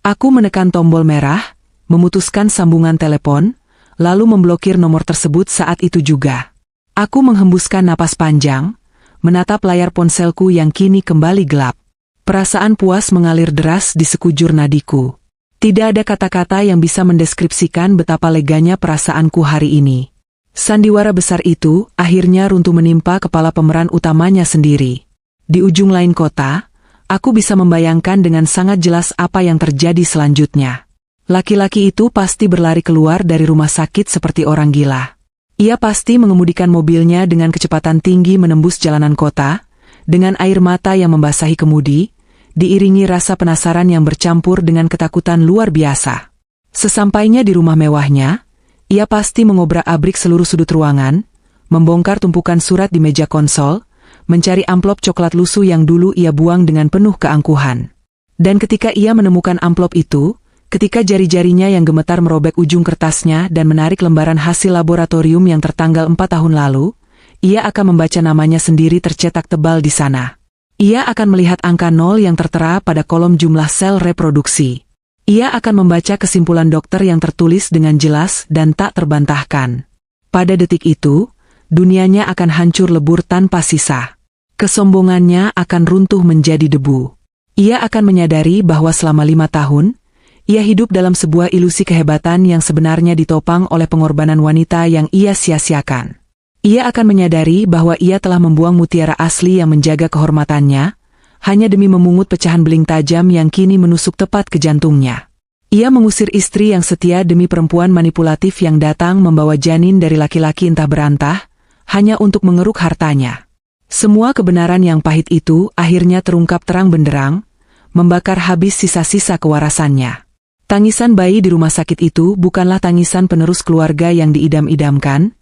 Aku menekan tombol merah, memutuskan sambungan telepon, lalu memblokir nomor tersebut saat itu juga. Aku menghembuskan napas panjang, menatap layar ponselku yang kini kembali gelap. Perasaan puas mengalir deras di sekujur nadiku. Tidak ada kata-kata yang bisa mendeskripsikan betapa leganya perasaanku hari ini. Sandiwara besar itu akhirnya runtuh menimpa kepala pemeran utamanya sendiri. Di ujung lain kota, aku bisa membayangkan dengan sangat jelas apa yang terjadi selanjutnya. Laki-laki itu pasti berlari keluar dari rumah sakit seperti orang gila. Ia pasti mengemudikan mobilnya dengan kecepatan tinggi menembus jalanan kota, dengan air mata yang membasahi kemudi, diiringi rasa penasaran yang bercampur dengan ketakutan luar biasa. Sesampainya di rumah mewahnya, ia pasti mengobrak-abrik seluruh sudut ruangan, membongkar tumpukan surat di meja konsol, mencari amplop coklat lusuh yang dulu ia buang dengan penuh keangkuhan. Dan ketika ia menemukan amplop itu, ketika jari-jarinya yang gemetar merobek ujung kertasnya dan menarik lembaran hasil laboratorium yang tertanggal 4 tahun lalu, ia akan membaca namanya sendiri tercetak tebal di sana. Ia akan melihat angka 0 yang tertera pada kolom jumlah sel reproduksi. Ia akan membaca kesimpulan dokter yang tertulis dengan jelas dan tak terbantahkan. Pada detik itu, dunianya akan hancur lebur tanpa sisa. Kesombongannya akan runtuh menjadi debu. Ia akan menyadari bahwa selama 5 tahun, ia hidup dalam sebuah ilusi kehebatan yang sebenarnya ditopang oleh pengorbanan wanita yang ia sia-siakan. Ia akan menyadari bahwa ia telah membuang mutiara asli yang menjaga kehormatannya, hanya demi memungut pecahan beling tajam yang kini menusuk tepat ke jantungnya. Ia mengusir istri yang setia demi perempuan manipulatif yang datang membawa janin dari laki-laki entah berantah, hanya untuk mengeruk hartanya. Semua kebenaran yang pahit itu akhirnya terungkap terang benderang, membakar habis sisa-sisa kewarasannya. Tangisan bayi di rumah sakit itu bukanlah tangisan penerus keluarga yang diidam-idamkan,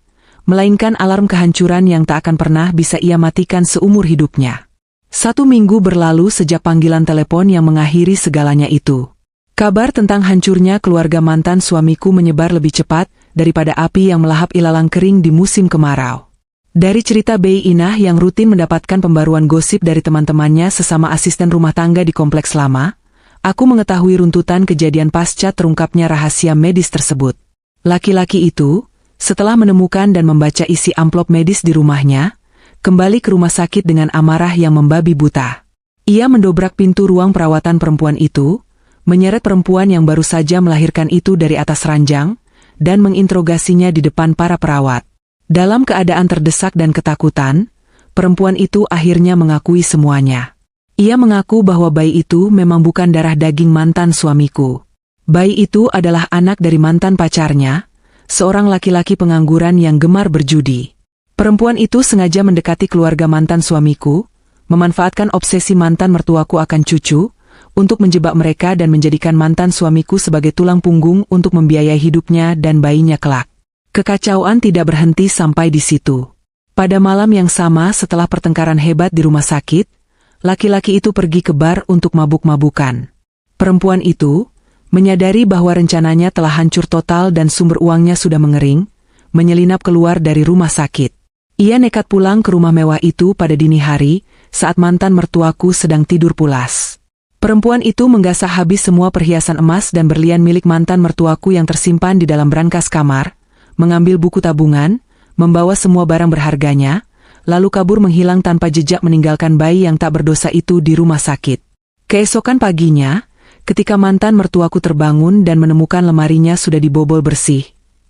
melainkan alarm kehancuran yang tak akan pernah bisa ia matikan seumur hidupnya. 1 minggu berlalu sejak panggilan telepon yang mengakhiri segalanya itu. Kabar tentang hancurnya keluarga mantan suamiku menyebar lebih cepat daripada api yang melahap ilalang kering di musim kemarau. Dari cerita Bei Inah yang rutin mendapatkan pembaruan gosip dari teman-temannya sesama asisten rumah tangga di kompleks lama, aku mengetahui runtutan kejadian pasca terungkapnya rahasia medis tersebut. Laki-laki itu, Setelah menemukan dan membaca isi amplop medis di rumahnya, kembali ke rumah sakit dengan amarah yang membabi buta. Ia mendobrak pintu ruang perawatan perempuan itu, menyeret perempuan yang baru saja melahirkan itu dari atas ranjang, dan menginterogasinya di depan para perawat. Dalam keadaan terdesak dan ketakutan, perempuan itu akhirnya mengakui semuanya. Ia mengaku bahwa bayi itu memang bukan darah daging mantan suamiku. Bayi itu adalah anak dari mantan pacarnya, seorang laki-laki pengangguran yang gemar berjudi. Perempuan itu sengaja mendekati keluarga mantan suamiku, memanfaatkan obsesi mantan mertuaku akan cucu, untuk menjebak mereka dan menjadikan mantan suamiku sebagai tulang punggung untuk membiayai hidupnya dan bayinya kelak. Kekacauan tidak berhenti sampai di situ. Pada malam yang sama setelah pertengkaran hebat di rumah sakit, laki-laki itu pergi ke bar untuk mabuk-mabukan. Perempuan itu, menyadari bahwa rencananya telah hancur total dan sumber uangnya sudah mengering, menyelinap keluar dari rumah sakit. Ia nekat pulang ke rumah mewah itu pada dini hari, saat mantan mertuaku sedang tidur pulas. Perempuan itu menggasah habis semua perhiasan emas dan berlian milik mantan mertuaku yang tersimpan di dalam brankas kamar, mengambil buku tabungan, membawa semua barang berharganya, lalu kabur menghilang tanpa jejak meninggalkan bayi yang tak berdosa itu di rumah sakit. Keesokan paginya, ketika mantan mertuaku terbangun dan menemukan lemarinya sudah dibobol bersih,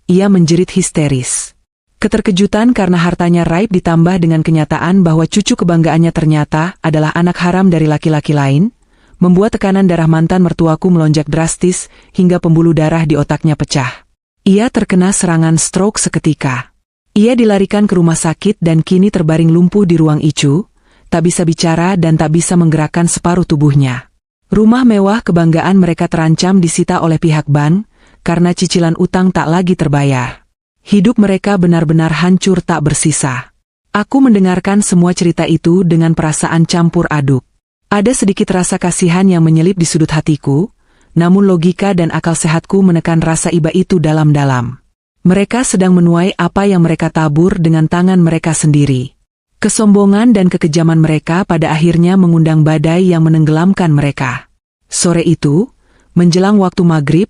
ia menjerit histeris. Keterkejutan karena hartanya raib ditambah dengan kenyataan bahwa cucu kebanggaannya ternyata adalah anak haram dari laki-laki lain, membuat tekanan darah mantan mertuaku melonjak drastis hingga pembuluh darah di otaknya pecah. Ia terkena serangan stroke seketika. Ia dilarikan ke rumah sakit dan kini terbaring lumpuh di ruang ICU, tak bisa bicara dan tak bisa menggerakkan separuh tubuhnya. Rumah mewah kebanggaan mereka terancam disita oleh pihak bank, karena cicilan utang tak lagi terbayar. Hidup mereka benar-benar hancur tak bersisa. Aku mendengarkan semua cerita itu dengan perasaan campur aduk. Ada sedikit rasa kasihan yang menyelip di sudut hatiku, namun logika dan akal sehatku menekan rasa iba itu dalam-dalam. Mereka sedang menuai apa yang mereka tabur dengan tangan mereka sendiri. Kesombongan dan kekejaman mereka pada akhirnya mengundang badai yang menenggelamkan mereka. Sore itu, menjelang waktu maghrib,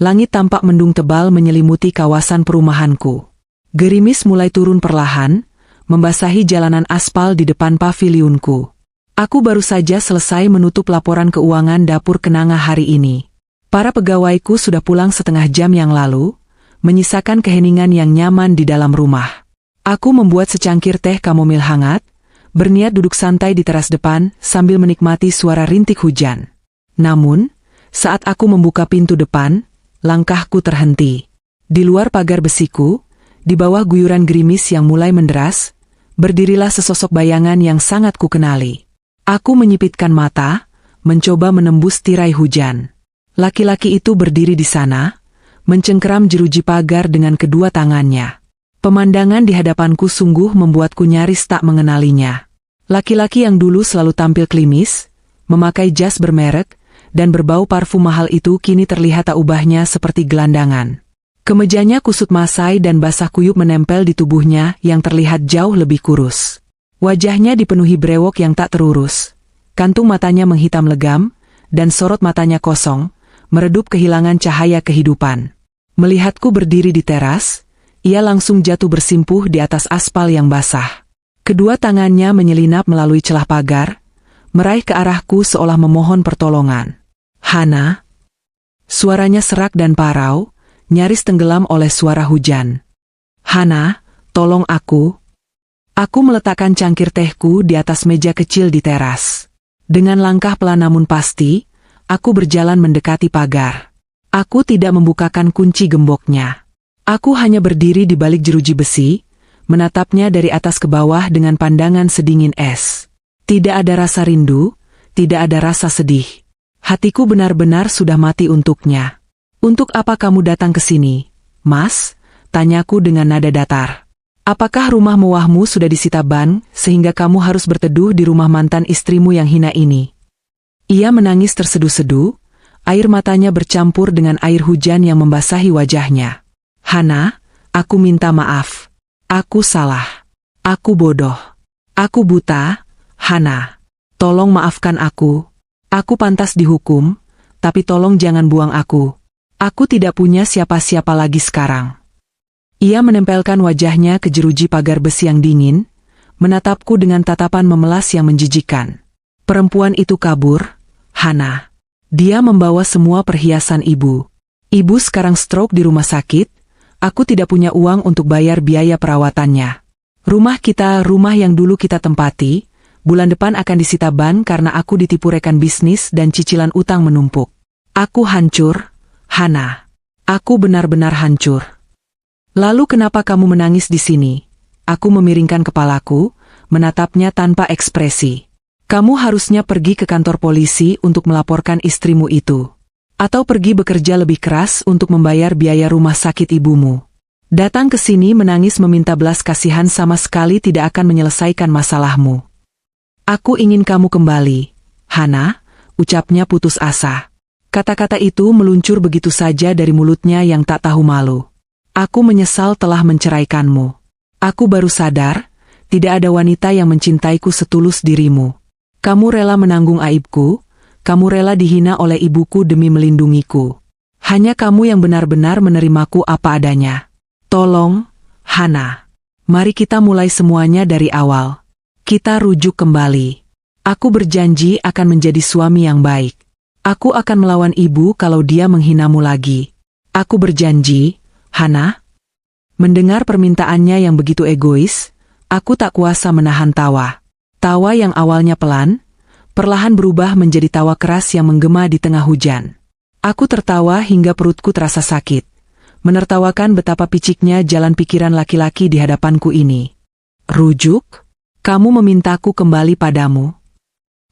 langit tampak mendung tebal menyelimuti kawasan perumahanku. Gerimis mulai turun perlahan, membasahi jalanan aspal di depan pavilionku. Aku baru saja selesai menutup laporan keuangan dapur kenanga hari ini. Para pegawaiku sudah pulang setengah jam yang lalu, menyisakan keheningan yang nyaman di dalam rumah. Aku membuat secangkir teh kamomil hangat, berniat duduk santai di teras depan sambil menikmati suara rintik hujan. Namun, saat aku membuka pintu depan, langkahku terhenti. Di luar pagar besiku, di bawah guyuran gerimis yang mulai menderas, berdirilah sesosok bayangan yang sangat kukenali. Aku menyipitkan mata, mencoba menembus tirai hujan. Laki-laki itu berdiri di sana, mencengkeram jeruji pagar dengan kedua tangannya. Pemandangan di hadapanku sungguh membuatku nyaris tak mengenalinya. Laki-laki yang dulu selalu tampil klimis, memakai jas bermerek, dan berbau parfum mahal itu kini terlihat tak ubahnya seperti gelandangan. Kemejanya kusut masai dan basah kuyup menempel di tubuhnya yang terlihat jauh lebih kurus. Wajahnya dipenuhi brewok yang tak terurus. Kantung matanya menghitam legam, dan sorot matanya kosong, meredup kehilangan cahaya kehidupan. Melihatku berdiri di teras, ia langsung jatuh bersimpuh di atas aspal yang basah. Kedua tangannya menyelinap melalui celah pagar, meraih ke arahku seolah memohon pertolongan. "Hana?" Suaranya serak dan parau, nyaris tenggelam oleh suara hujan. "Hana, tolong aku." Aku meletakkan cangkir tehku di atas meja kecil di teras. Dengan langkah pelan namun pasti, aku berjalan mendekati pagar. Aku tidak membukakan kunci gemboknya. Aku hanya berdiri di balik jeruji besi, menatapnya dari atas ke bawah dengan pandangan sedingin es. Tidak ada rasa rindu, tidak ada rasa sedih. Hatiku benar-benar sudah mati untuknya. "Untuk apa kamu datang ke sini, Mas?" tanyaku dengan nada datar. "Apakah rumah mewahmu sudah disita bank, sehingga kamu harus berteduh di rumah mantan istrimu yang hina ini?" Ia menangis terseduh-seduh, air matanya bercampur dengan air hujan yang membasahi wajahnya. "Hana, aku minta maaf. Aku salah. Aku bodoh. Aku buta, Hana. Tolong maafkan aku. Aku pantas dihukum, tapi tolong jangan buang aku. Aku tidak punya siapa-siapa lagi sekarang." Ia menempelkan wajahnya ke jeruji pagar besi yang dingin, menatapku dengan tatapan memelas yang menjijikan. Perempuan itu kabur, Hana. Dia membawa semua perhiasan ibu. Ibu sekarang stroke di rumah sakit, aku tidak punya uang untuk bayar biaya perawatannya. Rumah kita, rumah yang dulu kita tempati, bulan depan akan disita ban karena aku ditipu rekan bisnis dan cicilan utang menumpuk. Aku hancur, Hana. Aku benar-benar hancur. Lalu kenapa kamu menangis di sini? Aku memiringkan kepalaku, menatapnya tanpa ekspresi. Kamu harusnya pergi ke kantor polisi untuk melaporkan istrimu itu. Atau pergi bekerja lebih keras untuk membayar biaya rumah sakit ibumu. Datang ke sini menangis meminta belas kasihan sama sekali tidak akan menyelesaikan masalahmu. Aku ingin kamu kembali, Hana, ucapnya putus asa. Kata-kata itu meluncur begitu saja dari mulutnya yang tak tahu malu. Aku menyesal telah menceraikanmu. Aku baru sadar, tidak ada wanita yang mencintaiku setulus dirimu. Kamu rela menanggung aibku, kamu rela dihina oleh ibuku demi melindungiku. Hanya kamu yang benar-benar menerimaku apa adanya. Tolong, Hana. Mari kita mulai semuanya dari awal. Kita rujuk kembali. Aku berjanji akan menjadi suami yang baik. Aku akan melawan ibu kalau dia menghinamu lagi. Aku berjanji, Hana. Mendengar permintaannya yang begitu egois, aku tak kuasa menahan tawa. Tawa yang awalnya pelan, perlahan berubah menjadi tawa keras yang menggema di tengah hujan. Aku tertawa hingga perutku terasa sakit, menertawakan betapa piciknya jalan pikiran laki-laki di hadapanku ini. Rujuk? Kamu memintaku kembali padamu?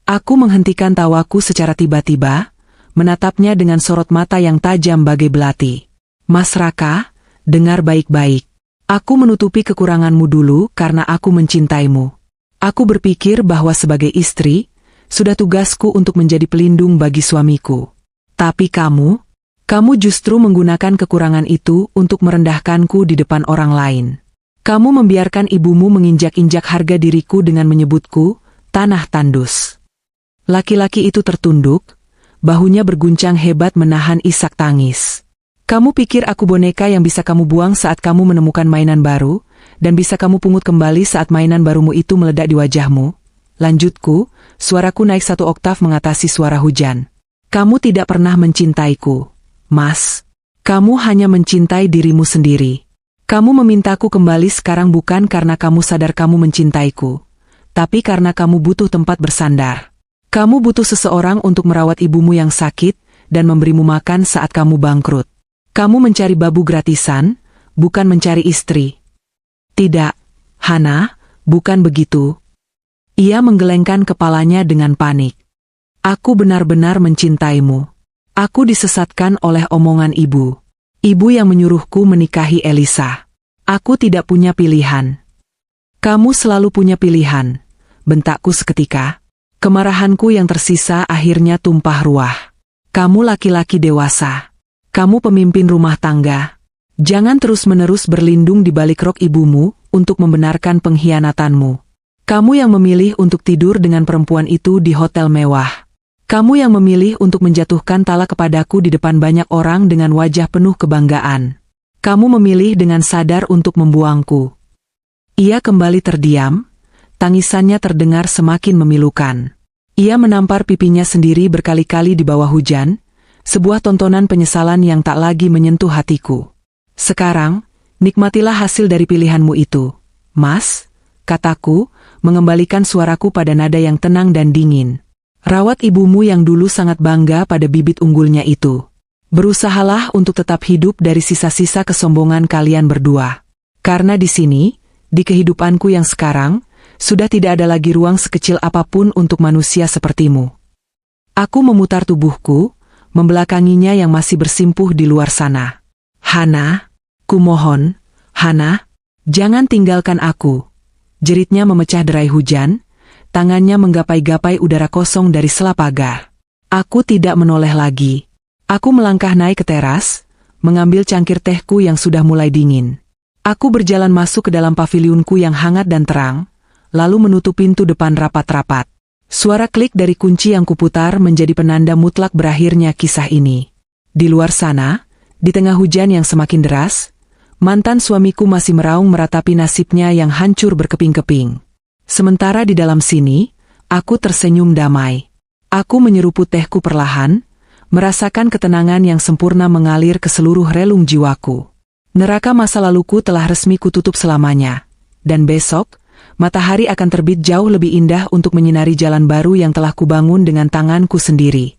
Aku menghentikan tawaku secara tiba-tiba, menatapnya dengan sorot mata yang tajam bagai belati. Mas Raka, dengar baik-baik. Aku menutupi kekuranganmu dulu karena aku mencintaimu. Aku berpikir bahwa sebagai istri, sudah tugasku untuk menjadi pelindung bagi suamiku. Tapi kamu justru menggunakan kekurangan itu untuk merendahkanku di depan orang lain. Kamu membiarkan ibumu menginjak-injak harga diriku dengan menyebutku, tanah tandus. Laki-laki itu tertunduk, bahunya berguncang hebat menahan isak tangis. Kamu pikir aku boneka yang bisa kamu buang saat kamu menemukan mainan baru, dan bisa kamu pungut kembali saat mainan barumu itu meledak di wajahmu? Lanjutku, suaraku naik 1 oktav mengatasi suara hujan. Kamu tidak pernah mencintaiku, Mas. Kamu hanya mencintai dirimu sendiri. Kamu memintaku kembali sekarang bukan karena kamu sadar kamu mencintaiku, tapi karena kamu butuh tempat bersandar. Kamu butuh seseorang untuk merawat ibumu yang sakit, dan memberimu makan saat kamu bangkrut. Kamu mencari babu gratisan, bukan mencari istri. Tidak, Hana, bukan begitu. Ia menggelengkan kepalanya dengan panik. Aku benar-benar mencintaimu. Aku disesatkan oleh omongan ibu. Ibu yang menyuruhku menikahi Elisa. Aku tidak punya pilihan. Kamu selalu punya pilihan, bentakku seketika. Kemarahanku yang tersisa akhirnya tumpah ruah. Kamu laki-laki dewasa. Kamu pemimpin rumah tangga. Jangan terus-menerus berlindung di balik rok ibumu untuk membenarkan pengkhianatanmu. Kamu yang memilih untuk tidur dengan perempuan itu di hotel mewah. Kamu yang memilih untuk menjatuhkan talak kepadaku di depan banyak orang dengan wajah penuh kebanggaan. Kamu memilih dengan sadar untuk membuangku. Ia kembali terdiam, tangisannya terdengar semakin memilukan. Ia menampar pipinya sendiri berkali-kali di bawah hujan, sebuah tontonan penyesalan yang tak lagi menyentuh hatiku. Sekarang, nikmatilah hasil dari pilihanmu itu, Mas, kataku, mengembalikan suaraku pada nada yang tenang dan dingin. Rawat ibumu yang dulu sangat bangga pada bibit unggulnya itu. Berusahalah untuk tetap hidup dari sisa-sisa kesombongan kalian berdua. Karena di sini, di kehidupanku yang sekarang, sudah tidak ada lagi ruang sekecil apapun untuk manusia sepertimu. Aku memutar tubuhku, membelakanginya yang masih bersimpuh di luar sana. Hana, kumohon, Hana, jangan tinggalkan aku. Jeritnya memecah derai hujan, tangannya menggapai-gapai udara kosong dari sela pagar. Aku tidak menoleh lagi. Aku melangkah naik ke teras, mengambil cangkir tehku yang sudah mulai dingin. Aku berjalan masuk ke dalam pavilionku yang hangat dan terang, lalu menutup pintu depan rapat-rapat. Suara klik dari kunci yang kuputar menjadi penanda mutlak berakhirnya kisah ini. Di luar sana, di tengah hujan yang semakin deras, Mantan suamiku masih meraung meratapi nasibnya yang hancur berkeping-keping. Sementara di dalam sini, aku tersenyum damai. Aku menyeruput tehku perlahan, merasakan ketenangan yang sempurna mengalir ke seluruh relung jiwaku. Neraka masa laluku telah resmi kututup selamanya. Dan besok, matahari akan terbit jauh lebih indah untuk menyinari jalan baru yang telah kubangun dengan tanganku sendiri.